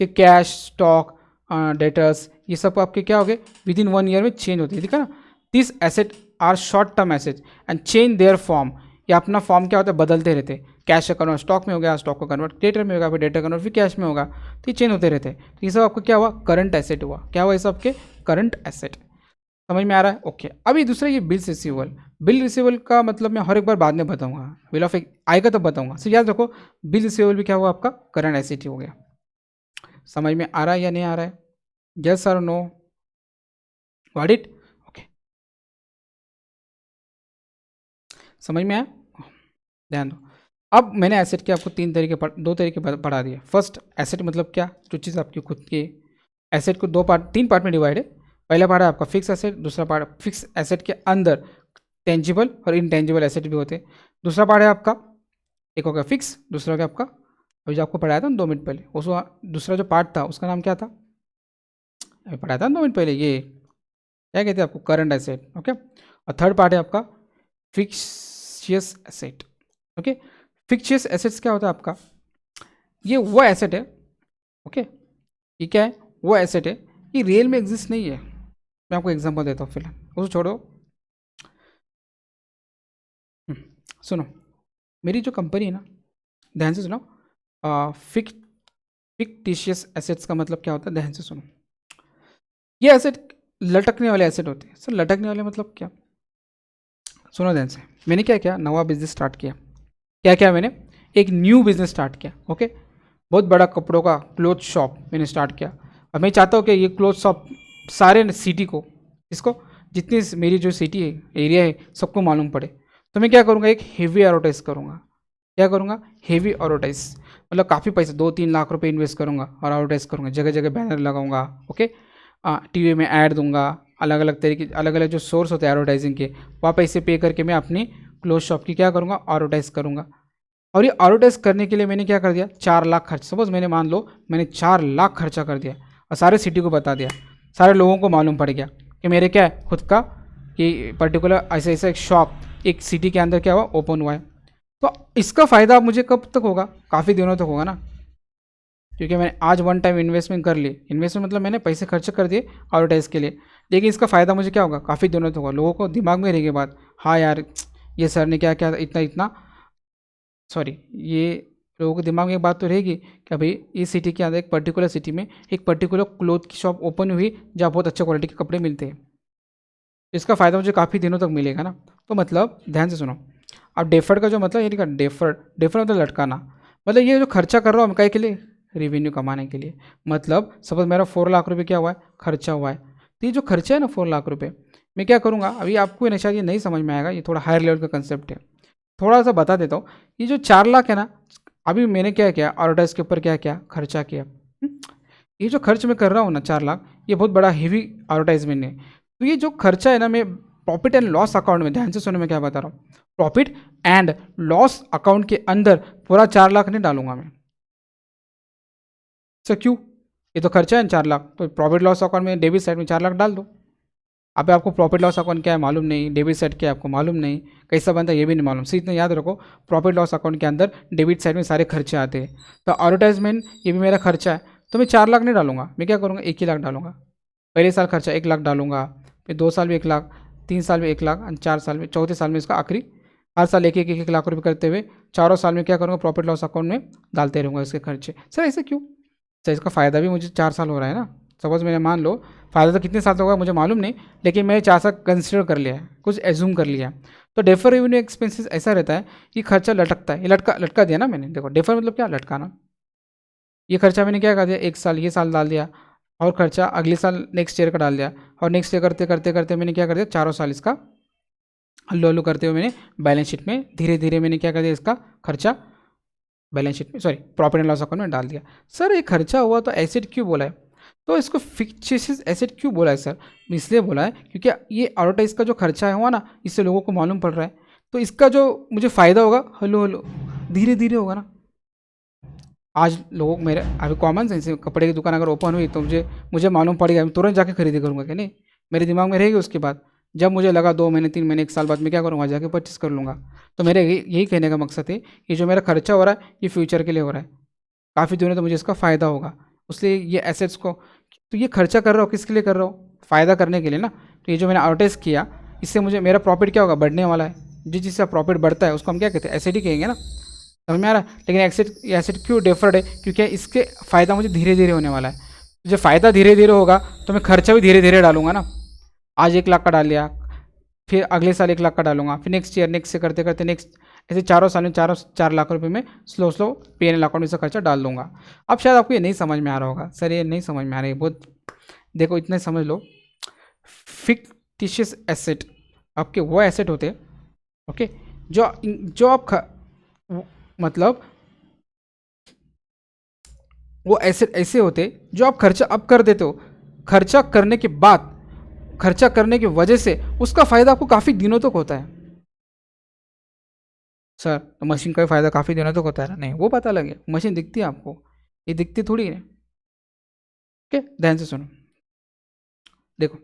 कि कैश, स्टॉक, डेटर्स, ये सब आपके क्या हो गए, विद इन 1 ईयर में चेंज होती है, ठीक है ना। This asset are short term asset and change their form, ये अपना फॉर्म क्या होता है, बदलते रहते हैं। कैश का कन्वर्ट स्टॉक में हो गया, स्टॉक का कन्वर्ट डेटर में होगा, फिर डेटर कन्वर्ट फिर कैश में होगा, तो ये चेंज होते रहते हैं। तो ये सब आपको क्या हुआ, करंट एसेट हुआ। क्या हुआ ये सब आपके, करंट एसेट। समझ में आ रहा है, ओके। अभी दूसरा ये बिल्स रिसीवेबल। बिल रिसीवेबल का मतलब मैं हर एक बार बाद में बताऊंगा, बिल ऑफ आएगा तब बताऊंगा। सो याद रखो बिल रिसीवेबल भी क्या हुआ आपका, करंट एसेट ही हो गया। समझ में आ रहा है या नहीं आ रहा है, यस और नो, व्हाट इट, ओके। समझ में आया, ध्यान दो। अब मैंने एसेट के आपको दो तरीके पढ़ा दिए। फर्स्ट एसेट मतलब क्या, जो चीज़ आपकी खुद की एसेट को तीन पार्ट में डिवाइड है। पहला पार्ट है आपका फिक्स एसेट, दूसरा पार्ट फिक्स एसेट के अंदर टेंजिबल और इनटेंजिबल एसेट भी होते हैं। दूसरा पार्ट है आपका, एक हो गया फिक्स, दूसरा हो गया आपका अभी जो आपको पढ़ाया था 2 मिनट पहले, उस दूसरा जो पार्ट था उसका नाम क्या था, अभी पढ़ाया था 2 मिनट पहले, ये क्या कहते हैं आपको, करंट एसेट, ओके। और थर्ड पार्ट है आपका fictitious asset, okay. Fictitious assets क्या होता है आपका, ये वो एसेट है, ओके, ये क्या है, वो एसेट है, ये रियल में एग्जिस्ट नहीं है। मैं आपको एग्जांपल देता हूँ फिलहाल, उसको छोड़ो। सुनो, मेरी जो कंपनी है ना, ध्यान से सुनो। फिक्टिशियस एसेट्स का मतलब क्या होता है, ध्यान से सुनो। ये एसेट लटकने वाले एसेट होते हैं। सर लटकने वाले मतलब क्या, सुनो ध्यान से। मैंने क्या किया, नवा बिजनेस स्टार्ट किया। क्या क्या मैंने, एक न्यू बिजनेस स्टार्ट किया, ओके। बहुत बड़ा कपड़ों का क्लोथ शॉप मैंने स्टार्ट किया। अब मैं चाहता हूँ कि ये क्लोथ शॉप सारे सिटी को, इसको जितनी मेरी जो सिटी है, एरिया है, सबको मालूम पड़े। तो मैं क्या करूँगा, एक हेवी एडवर्टाइज करूँगा। क्या करूँगा, हेवी एडवर्टाइज, मतलब काफ़ी पैसे 2-3 लाख रुपए इन्वेस्ट करूँगा और एडवर्टाइज करूँगा, जगह जगह बैनर लगाऊंगा, ओके। टीवी में ऐड दूंगा, अलग अलग तरीके, अलग अलग जो सोर्स होते हैं एडवर्टाइजिंग के, वहाँ पैसे पे करके मैं अपनी क्लोथ शॉप की क्या करूँगा, एडवर्टाइज करूँगा। और ये एडवर्टाइज करने के लिए मैंने क्या कर दिया, 4 लाख खर्च, सपोज मैंने मान लो मैंने 4 लाख खर्चा कर दिया और सारे सिटी को बता दिया, सारे लोगों को मालूम पड़ गया कि मेरे क्या है खुद का, कि पर्टिकुलर ऐसा ऐसा एक शॉप एक सिटी के अंदर क्या हुआ, ओपन हुआ है। तो इसका फ़ायदा मुझे कब तक होगा, काफ़ी दिनों तक होगा ना, क्योंकि मैंने आज वन टाइम इन्वेस्टमेंट कर ली। इन्वेस्टमेंट मतलब मैंने पैसे खर्च कर दिए एडवर्टाइज के लिए, लेकिन इसका फ़ायदा मुझे क्या होगा, काफ़ी दिनों तक होगा। लोगों को दिमाग में रहेगी बात, हाँ यार ये सर ने क्या क्या इतना इतना, सॉरी, ये लोगों के दिमाग में एक बात तो रहेगी कि भाई इस सिटी के अंदर एक पर्टिकुलर सिटी में एक पर्टिकुलर क्लोथ की शॉप ओपन हुई जहाँ बहुत अच्छे क्वालिटी के कपड़े मिलते हैं। तो इसका फ़ायदा मुझे काफ़ी दिनों तक मिलेगा ना। तो मतलब ध्यान से सुनो। अब डेफर्ड का जो मतलब ये नहीं, डेफर्ड डेफर्ड मतलब लटकाना, मतलब ये जो खर्चा कर रहा हूँ मैं काय के लिए, रेवेन्यू कमाने के लिए। मतलब सपोज मेरा 4 लाख रुपए क्या हुआ है, खर्चा हुआ है। तो ये जो खर्चा है ना 4 लाख रुपए, मैं क्या करूँगा, अभी आपको ना शायद ये नहीं समझ में आएगा, ये थोड़ा हायर लेवल का कंसेप्ट है, थोड़ा सा बता देता हूँ। ये जो 4 लाख है ना, अभी मैंने क्या किया, एडवर्टाइज के ऊपर क्या क्या खर्चा किया। ये जो खर्च मैं कर रहा हूँ ना 4 लाख, ये बहुत बड़ा हेवी एडवर्टाइजमेंट है। तो ये जो खर्चा है ना, मैं प्रॉफिट एंड लॉस अकाउंट में, ध्यान से सुनो मैं क्या बता रहा हूँ, प्रॉफिट एंड लॉस अकाउंट के अंदर पूरा 4 लाख नहीं डालूंगा मैं। सर क्यों, ये तो खर्चा है 4 लाख, तो प्रॉफिट लॉस अकाउंट में डेबिट साइड में 4 लाख डाल दो। अब आपको प्रॉफिट लॉस अकाउंट क्या है मालूम नहीं, डेबिट साइड क्या है आपको मालूम नहीं, कैसा बनता है ये भी नहीं मालूम। सिर्फ इतना याद रखो, प्रॉफिट लॉस अकाउंट के अंदर डेबिट साइड में सारे खर्चे आते हैं। तो एडवर्टाइजमेंट ये भी मेरा खर्चा है, तो मैं 4 लाख नहीं डालूंगा, मैं क्या करूँगा 1 ही लाख डालूंगा। पहले साल खर्चा 1 लाख डालूंगा, फिर 2 साल में 1 लाख, 3 साल में 1 लाख, 4 साल में, चौथे साल में इसका आखिरी, हर साल एक एक एक लाख रुपये करते हुए चारों साल में क्या करूँगा, प्रॉफिट लॉस अकाउंट में डालते रहूँगा इसके खर्चे। सर ऐसे क्यों, सर इसका फ़ायदा भी मुझे 4 साल हो रहा है ना। सपोज मैंने मान लो, फ़ायदा तो कितने साल तक होगा मुझे मालूम नहीं, लेकिन मैंने 4 साल कंसिडर कर लिया है, कुछ एज्यूम कर लिया। तो डेफर रेवेन्यू एक्सपेंसेस ऐसा रहता है कि खर्चा लटकता है, ये लटका दिया ना मैंने। देखो डेफर मतलब क्या, लटकाना। ये खर्चा मैंने क्या कर दिया, 1 साल ये साल डाल दिया, और खर्चा अगले साल नेक्स्ट ईयर का डाल दिया, और नेक्स्ट ईयर करते करते करते मैंने क्या कर दिया, चारों साल इसका हल्लू हल्लू करते हुए मैंने बैलेंस शीट में धीरे धीरे मैंने क्या कर दिया, इसका खर्चा बैलेंस शीट में, sorry profit and loss account में डाल दिया। सर ये खर्चा हुआ तो एसेट क्यों बोला है, तो इसको फिक्टिशियस एसेट क्यों बोला है सर, इसलिए बोला है क्योंकि ये एडवर्टाइज का जो खर्चा है हुआ ना, इससे लोगों को मालूम पड़ रहा है, तो इसका जो मुझे फ़ायदा होगा हलो हलो धीरे धीरे होगा ना। आज लोगों मेरे अभी कॉमन सेंस है, कपड़े की दुकान अगर ओपन हुई तो मुझे मुझे मालूम पड़ गया, मैं तुरंत जाके खरीदी करूँगा क्या, नहीं, मेरे दिमाग में रहेगी। उसके बाद जब मुझे लगा 2 महीने 3 महीने 1 साल बाद मैं क्या करूँगा, जाके परचेस कर लूँगा। तो मेरे यही कहने का मकसद है कि जो मेरा खर्चा हो रहा है ये फ्यूचर के लिए हो रहा है, काफ़ी दिनों तो मुझे इसका फ़ायदा होगा, इसलिए ये एसेट्स को, तो ये खर्चा कर रहा हो किसके लिए कर रहा हो, फ़ायदा करने के लिए ना। तो ये जो मैंने एडवर्टाइज़ किया इससे मुझे मेरा प्रॉफिट क्या होगा, बढ़ने वाला है। जिस चीज़ से प्रॉफिट बढ़ता है उसको हम क्या कहते हैं, एसेट ही कहेंगे ना, समझ में आ रहा है। लेकिन एसेट क्यों डिफर्ड है, क्योंकि इसके फ़ायदा मुझे धीरे धीरे होने वाला है। जब फ़ायदा धीरे धीरे होगा तो मैं खर्चा भी धीरे धीरे डालूंगा ना। आज 1 लाख का डाल लिया, फिर अगले साल 1 लाख का डालूंगा, फिर नेक्स्ट ईयर नेक्स्ट से करते करते नेक्स्ट, ऐसे 4 साल में 4 लाख रुपए में स्लो स्लो पीएनएल अकाउंट में से खर्चा डाल दूंगा। अब शायद आपको ये नहीं समझ में आ रहा होगा, सर ये नहीं समझ में आ रही है बहुत, देखो इतने समझ लो। फिक्टिशियस एसेट आपके वो एसेट होते हैं, ओके, जो जो आप मतलब वो एसेट ऐसे होते जो आप खर्चा अब कर देते हो, खर्चा करने के बाद, खर्चा करने की वजह से उसका फ़ायदा आपको काफ़ी दिनों तक होता है। सर तो मशीन का भी फ़ायदा काफ़ी दिनों तक होता है ना, नहीं वो पता लगे, मशीन दिखती है आपको, ये दिखती थोड़ी है। ओके ध्यान से सुनो, देखो,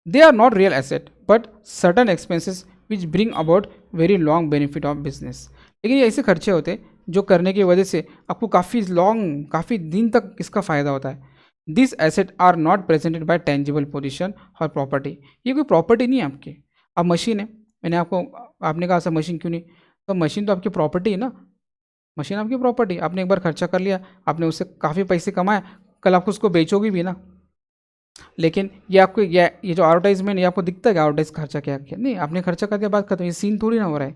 they are not real asset but certain expenses which bring about very long benefit of business. लेकिन ये ऐसे खर्चे होते हैं जो करने की वजह से आपको काफ़ी दिन तक इसका फ़ायदा होता है। This asset are not presented by tangible position और प्रॉपर्टी, ये कोई प्रॉपर्टी नहीं है आपकी। अब मशीन है, मैंने आपको, आपने कहा सर मशीन क्यों नहीं, तो मशीन तो आपकी प्रॉपर्टी है ना, मशीन आपकी प्रॉपर्टी, आपने एक बार खर्चा कर लिया, आपने उससे काफ़ी पैसे कमाए, कल आपको उसको बेचोगी भी ना। लेकिन ये आपको ये जो एडवर्टाइजमेंट, ये आपको दिखता है कि एडवर्टाइज खर्चा क्या किया, नहीं, आपने खर्चा करके बात खत्म, ये सीन थोड़ी ना हो रहा है,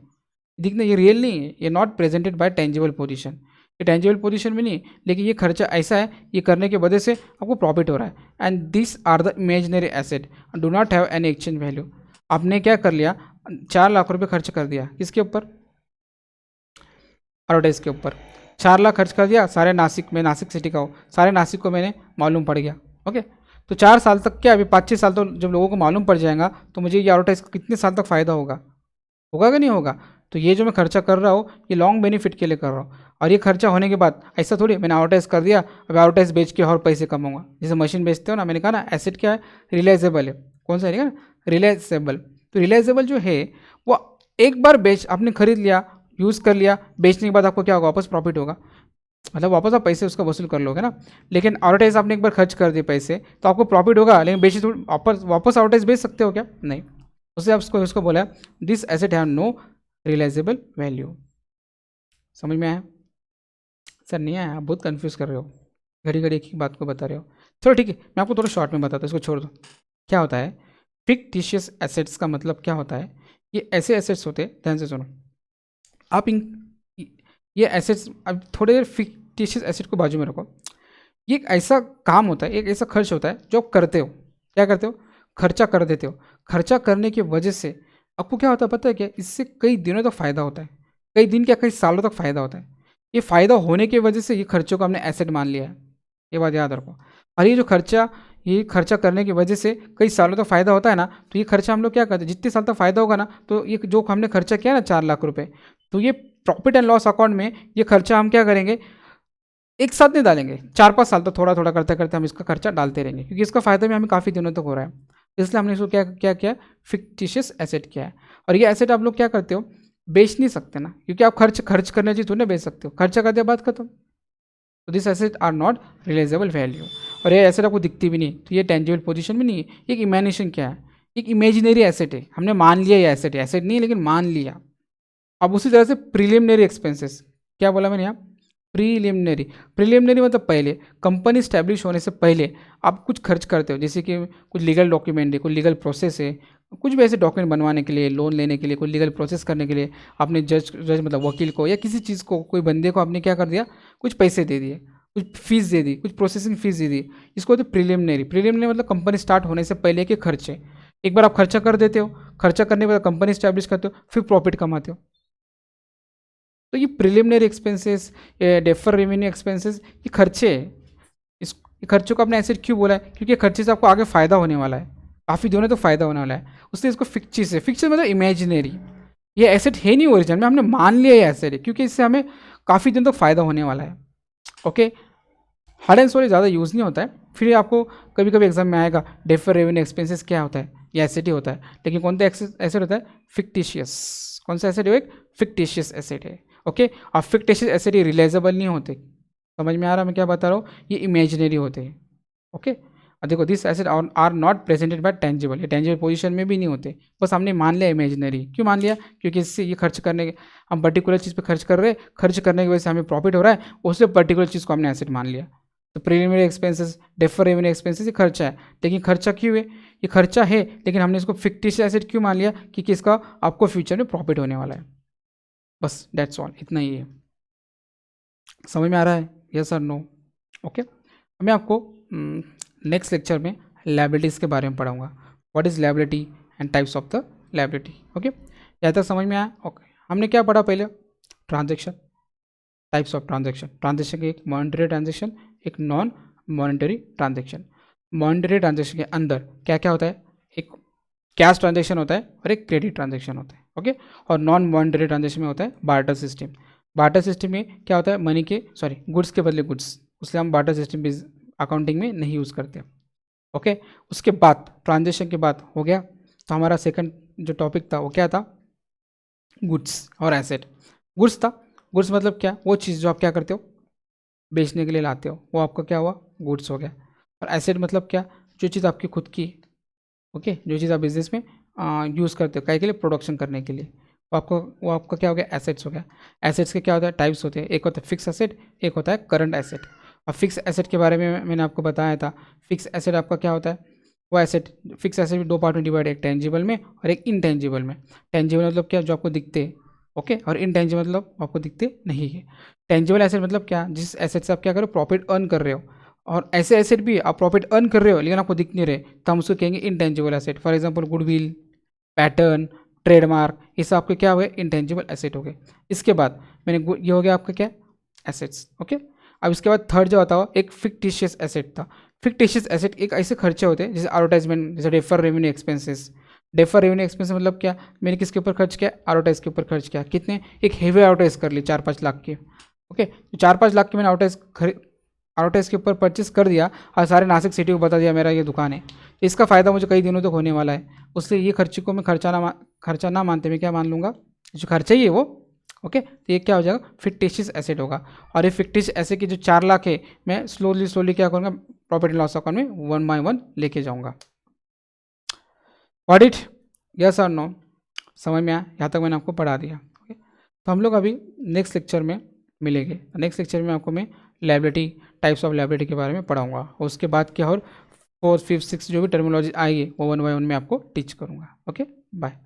दिखना, ये रियल नहीं है, ये not presented by tangible position, ये टेंजिबल पोजीशन में नहीं, लेकिन ये खर्चा ऐसा है, ये करने की वजह से आपको प्रॉफिट हो रहा है। And this are the imaginary asset do not have any exchange value. आपने क्या कर लिया, 4 लाख रुपये खर्च कर दिया, किसके ऊपर, एडवर्टाइज के ऊपर 4 लाख खर्च कर दिया, सारे नासिक में, नासिक सिटी का हो, सारे नासिक को मैंने मालूम पड़ गया, ओके। तो 4 साल तक क्या, अभी 5-6 साल तो जब लोगों को मालूम पड़ जाएगा तो मुझे ये एडवर्टाइज कितने साल तक फ़ायदा होगा, होगा कि नहीं होगा। तो ये जो मैं खर्चा कर रहा हूँ ये लॉन्ग बेनिफिट के लिए कर रहा हूँ, और ये खर्चा होने के बाद ऐसा थोड़ी मैंने एडवर्टाइज कर दिया अब एडवर्टाइज बेच के और पैसे कमाऊंगा। जैसे मशीन बेचते हो ना, मैंने कहा ना एसेट क्या है, रिलायजेबल है, कौन सा है ना, रिलायजेबल। तो रिलायजेबल जो है वो एक बार बेच, आपने खरीद लिया, यूज़ कर लिया, बेचने के बाद आपको क्या होगा, वापस प्रॉफिट होगा, मतलब वापस आप पैसे उसका वसूल कर लोगे ना। लेकिन एडवर्टाइज आपने एक बार खर्च कर दिए पैसे तो आपको प्रॉफिट होगा, लेकिन बेची थोड़ी, वापस एडवर्टाइज बेच सकते हो क्या, नहीं। उससे आप उसको बोला this asset have no realisable value. समझ में आया, सर नहीं आया, आप बहुत कंफ्यूज कर रहे हो, घड़ी घड़ी एक ही बात को बता रहे हो। चलो ठीक है, मैं आपको थोड़ा शॉर्ट में बताता हूँ, इसको छोड़ दो। क्या होता है फिक्टिशियस एसेट्स का मतलब क्या होता है, ये ऐसे एसेट्स होते हैं, ध्यान से सुनो आप, इन ये एसेट्स, अब थोड़े देर फिक्टिशियस एसेट को बाजू में रखो। ये एक ऐसा काम होता है, एक ऐसा खर्च होता है जो आप करते हो, क्या करते हो, खर्चा कर देते हो। खर्चा करने की वजह से आपको क्या होता है पता है क्या, इससे कई दिनों तक फ़ायदा होता है, कई दिन क्या कई सालों तक फ़ायदा होता है। ये फ़ायदा होने की वजह से ये खर्चों को हमने एसेट मान लिया है, ये बात याद रखो। और ये जो खर्चा, ये खर्चा करने की वजह से कई सालों तक फ़ायदा होता है ना, तो ये खर्चा हम लोग क्या करते हैं, जितने साल तक फ़ायदा होगा ना, तो ये जो हमने खर्चा किया ना 4 लाख रुपये, तो ये प्रॉफिट एंड लॉस अकाउंट में ये खर्चा हम क्या करेंगे, एक साथ नहीं डालेंगे, 4-5 साल तो थोड़ा थोड़ा करते करते हम इसका खर्चा डालते रहेंगे, क्योंकि इसका फ़ायदा भी हमें काफ़ी दिनों तक हो रहा है। इसलिए हमने इसको क्या क्या किया, फिक्टिशियस एसेट किया है। और ये एसेट आप लोग क्या करते हो, बेच नहीं सकते ना, क्योंकि आप खर्च करने चीज़ थोड़ी बेच सकते हो, खर्चा कर दिया बात खत्म। तो this asset are not realisable value, और ये एसेट आपको दिखती भी नहीं, तो ये टेंजिबल पोजीशन में नहीं है। एक इमेजिनेशन क्या है, एक इमेजिनरी एसेट है, हमने मान लिया ये एसेट है, एसेट नहीं है लेकिन मान लिया। अब उसी तरह से प्रीलिमिनरी एक्सपेंसेस, क्या बोला मैंने यहाँ, प्रीलिमिनरी, प्रीलिमिनरी मतलब पहले, कंपनी स्टैब्लिश होने से पहले आप कुछ खर्च करते हो, जैसे कि कुछ लीगल डॉक्यूमेंट है, कुछ लीगल प्रोसेस है, कुछ भी ऐसे डॉक्यूमेंट बनवाने के लिए, लोन लेने के लिए, कोई लीगल प्रोसेस करने के लिए आपने जज मतलब वकील को या किसी चीज़ को, कोई बंदे को आपने क्या कर दिया, कुछ पैसे दे दिए, कुछ फीस दे दी, कुछ प्रोसेसिंग फीस दे दी, इसको होते प्रीलिमिनरी। प्रीलिमिनरी मतलब कंपनी स्टार्ट होने से पहले के खर्चे, एक बार आप खर्चा कर देते हो, खर्चा करने के बाद कंपनी स्टैब्लिश करते हो, फिर प्रॉफिट कमाते हो। तो ये preliminary expenses, defer revenue expenses, ये खर्चे हैं। ये खर्चों को आपने एसेट क्यों बोला है? क्योंकि खर्चे से आपको आगे फ़ायदा होने वाला है, काफ़ी दिनों तो फ़ायदा होने वाला है, उससे इसको फिक्चिस है। फिक्चिस मतलब इमेजिनरी, ये एसेट है नहीं ओरिजिनल में, हमने मान लिया ये एसेट है क्योंकि इससे हमें काफ़ी दिन तक फ़ायदा होने वाला है। ओके, हार्ड एंड सोल ज़्यादा यूज़ नहीं होता है। फिर आपको कभी कभी एग्जाम में आएगा डेफर रेवेन्यू एक्सपेंसेस क्या होता है, ये एसेट ही होता है। लेकिन कौन सा एसेट होता है? फिक्टिशियस। कौन सा एसेट है? एक फिक्टिशियस एसेट है। ओके, और फिक्टिशियस एसेट ये रिलाइजेबल नहीं होते। समझ में आ रहा है मैं क्या बता रहा हूँ? ये इमेजिनरी होते हैं। ओके, और देखो this asset are not presented by tangible, ये टेंजिबल पोजीशन में भी नहीं होते, बस हमने मान लिया इमेजिनरी। क्यों मान लिया? क्योंकि इससे ये खर्च करने के, हम पर्टिकुलर चीज़ पे खर्च कर रहे हैं, खर्च करने की वजह से हमें प्रॉफिट हो रहा है, उससे पर्टिकुलर चीज़ को हमने एसेट मान लिया। तो preliminary expenses, defer revenue expenses, ये खर्चा है। लेकिन खर्चा क्यों है? ये खर्चा है, लेकिन हमने इसको फिक्टिशियस एसेट क्यों मान लिया? क्योंकि इसका आपको फ्यूचर में प्रॉफिट होने वाला है। बस दैट्स ऑल, इतना ही है। समझ में आ रहा है? यस और नो? ओके, मैं आपको नेक्स्ट लेक्चर में लायबिलिटीज़ के बारे में पढ़ाऊंगा। What is liability and types of the liability. Okay, यहाँ तक समझ में आया? ओके, हमने क्या पढ़ा पहले? Transaction, types of transaction. Transaction के एक मॉनिटरी ट्रांजेक्शन, एक non monetary transaction. Monetary transaction के अंदर क्या क्या होता है? एक कैश ट्रांजेक्शन होता है और एक क्रेडिट ट्रांजेक्शन होता है। ओके, और नॉन मॉनिटरी ट्रांजेक्शन में होता है बार्टर सिस्टम। बार्टर सिस्टम में क्या होता है? मनी के गुड्स के बदले गुड्स, उसलिए हम बार्टर सिस्टम अकाउंटिंग में नहीं यूज़ करते। ओके, उसके बाद ट्रांजेक्शन के बाद हो गया, तो हमारा सेकंड जो टॉपिक था वो क्या था? गुड्स और एसेट। गुड्स था, गुड्स मतलब क्या? वो चीज़ जो आप क्या करते हो, बेचने के लिए लाते हो, वो आपका क्या हुआ? गुड्स हो गया। और एसेट मतलब क्या? जो चीज़ आपकी खुद की, ओके, जो चीज़ आप बिजनेस में यूज़ करते हो, काय के लिए? प्रोडक्शन करने के लिए, वो आपका क्या हो गया? एसेट्स हो गया। एसेट्स के क्या होता है? टाइप्स होते हैं, एक होता है फिक्स एसेट, एक होता है करंट एसेट। और फिक्स एसेट के बारे में मैंने आपको बताया था। फिक्स एसेट आपका क्या होता है? वो एसेट, फिक्स एसेट भी दो पार्ट में डिवाइड है, एक टेंजिबल में और एक इनटेंजिबल में। टेंजिबल मतलब क्या? जो आपको दिखते हैं। ओके, और इनटेंजिबल मतलब आपको दिखते नहीं है। टेंजिबल एसेट मतलब क्या? जिस एसेट से आप क्या करो? प्रॉफिट अर्न कर रहे हो। और ऐसे एसेट भी आप प्रॉफिट अर्न कर रहे हो लेकिन आपको दिख नहीं रहे, तो हम उसको कहेंगे intangible asset. For example goodwill, pattern, trademark, ये सब आपके क्या हो गए? इंटेंजिबल एसेट हो गए। इसके बाद ये हो गया आपका क्या? एसेट्स। ओके, अब इसके बाद थर्ड जो आता हुआ एक फिक्टिशियस एसेट था। फिक्टिशियस एसेट एक ऐसे खर्चे होते हैं जैसे एडवर्टाइजमेंट, जैसे defer revenue expenses. Defer revenue expense मतलब क्या? मैंने किसके ऊपर खर्च किया? एडवर्टाइज के ऊपर खर्च किया। कितने? एक हेवी एडवर्टाइज कर ली 4-5 लाख की। ओके, 4-5 लाख की मैंने एडवर्टाइज के ऊपर परचेस कर दिया और सारे नासिक सिटी को बता दिया मेरा ये दुकान है, इसका फ़ायदा मुझे कई दिनों तक होने वाला है, उससे ये खर्चे को मैं खर्चा ना मानते मैं क्या मान लूँगा? जो खर्चा ही है वो। ओके, तो ये क्या हो जाएगा? फिक्टिशियस एसेट होगा। और ये फिक्टिशियस एसेट की जो 4 लाख है, मैं स्लोली क्या करूँगा? प्रॉफिट एंड लॉस अकाउंट में 1 बाय 1 लेके जाऊँगा। ऑडिट, यस और नो? समझ में आया? यहाँ तक मैंने आपको पढ़ा दिया। ओके, तो हम लोग अभी नेक्स्ट लेक्चर में मिलेंगे। नेक्स्ट लेक्चर में आपको मैं लायबिलिटी, टाइप्स ऑफ लायबिलिटी के बारे में पढ़ाऊंगा, और उसके बाद क्या और 4, 5, 6 जो भी टर्मिनोलॉजी आएगी वो 1 बाय 1 में आपको टीच करूँगा। Okay, bye.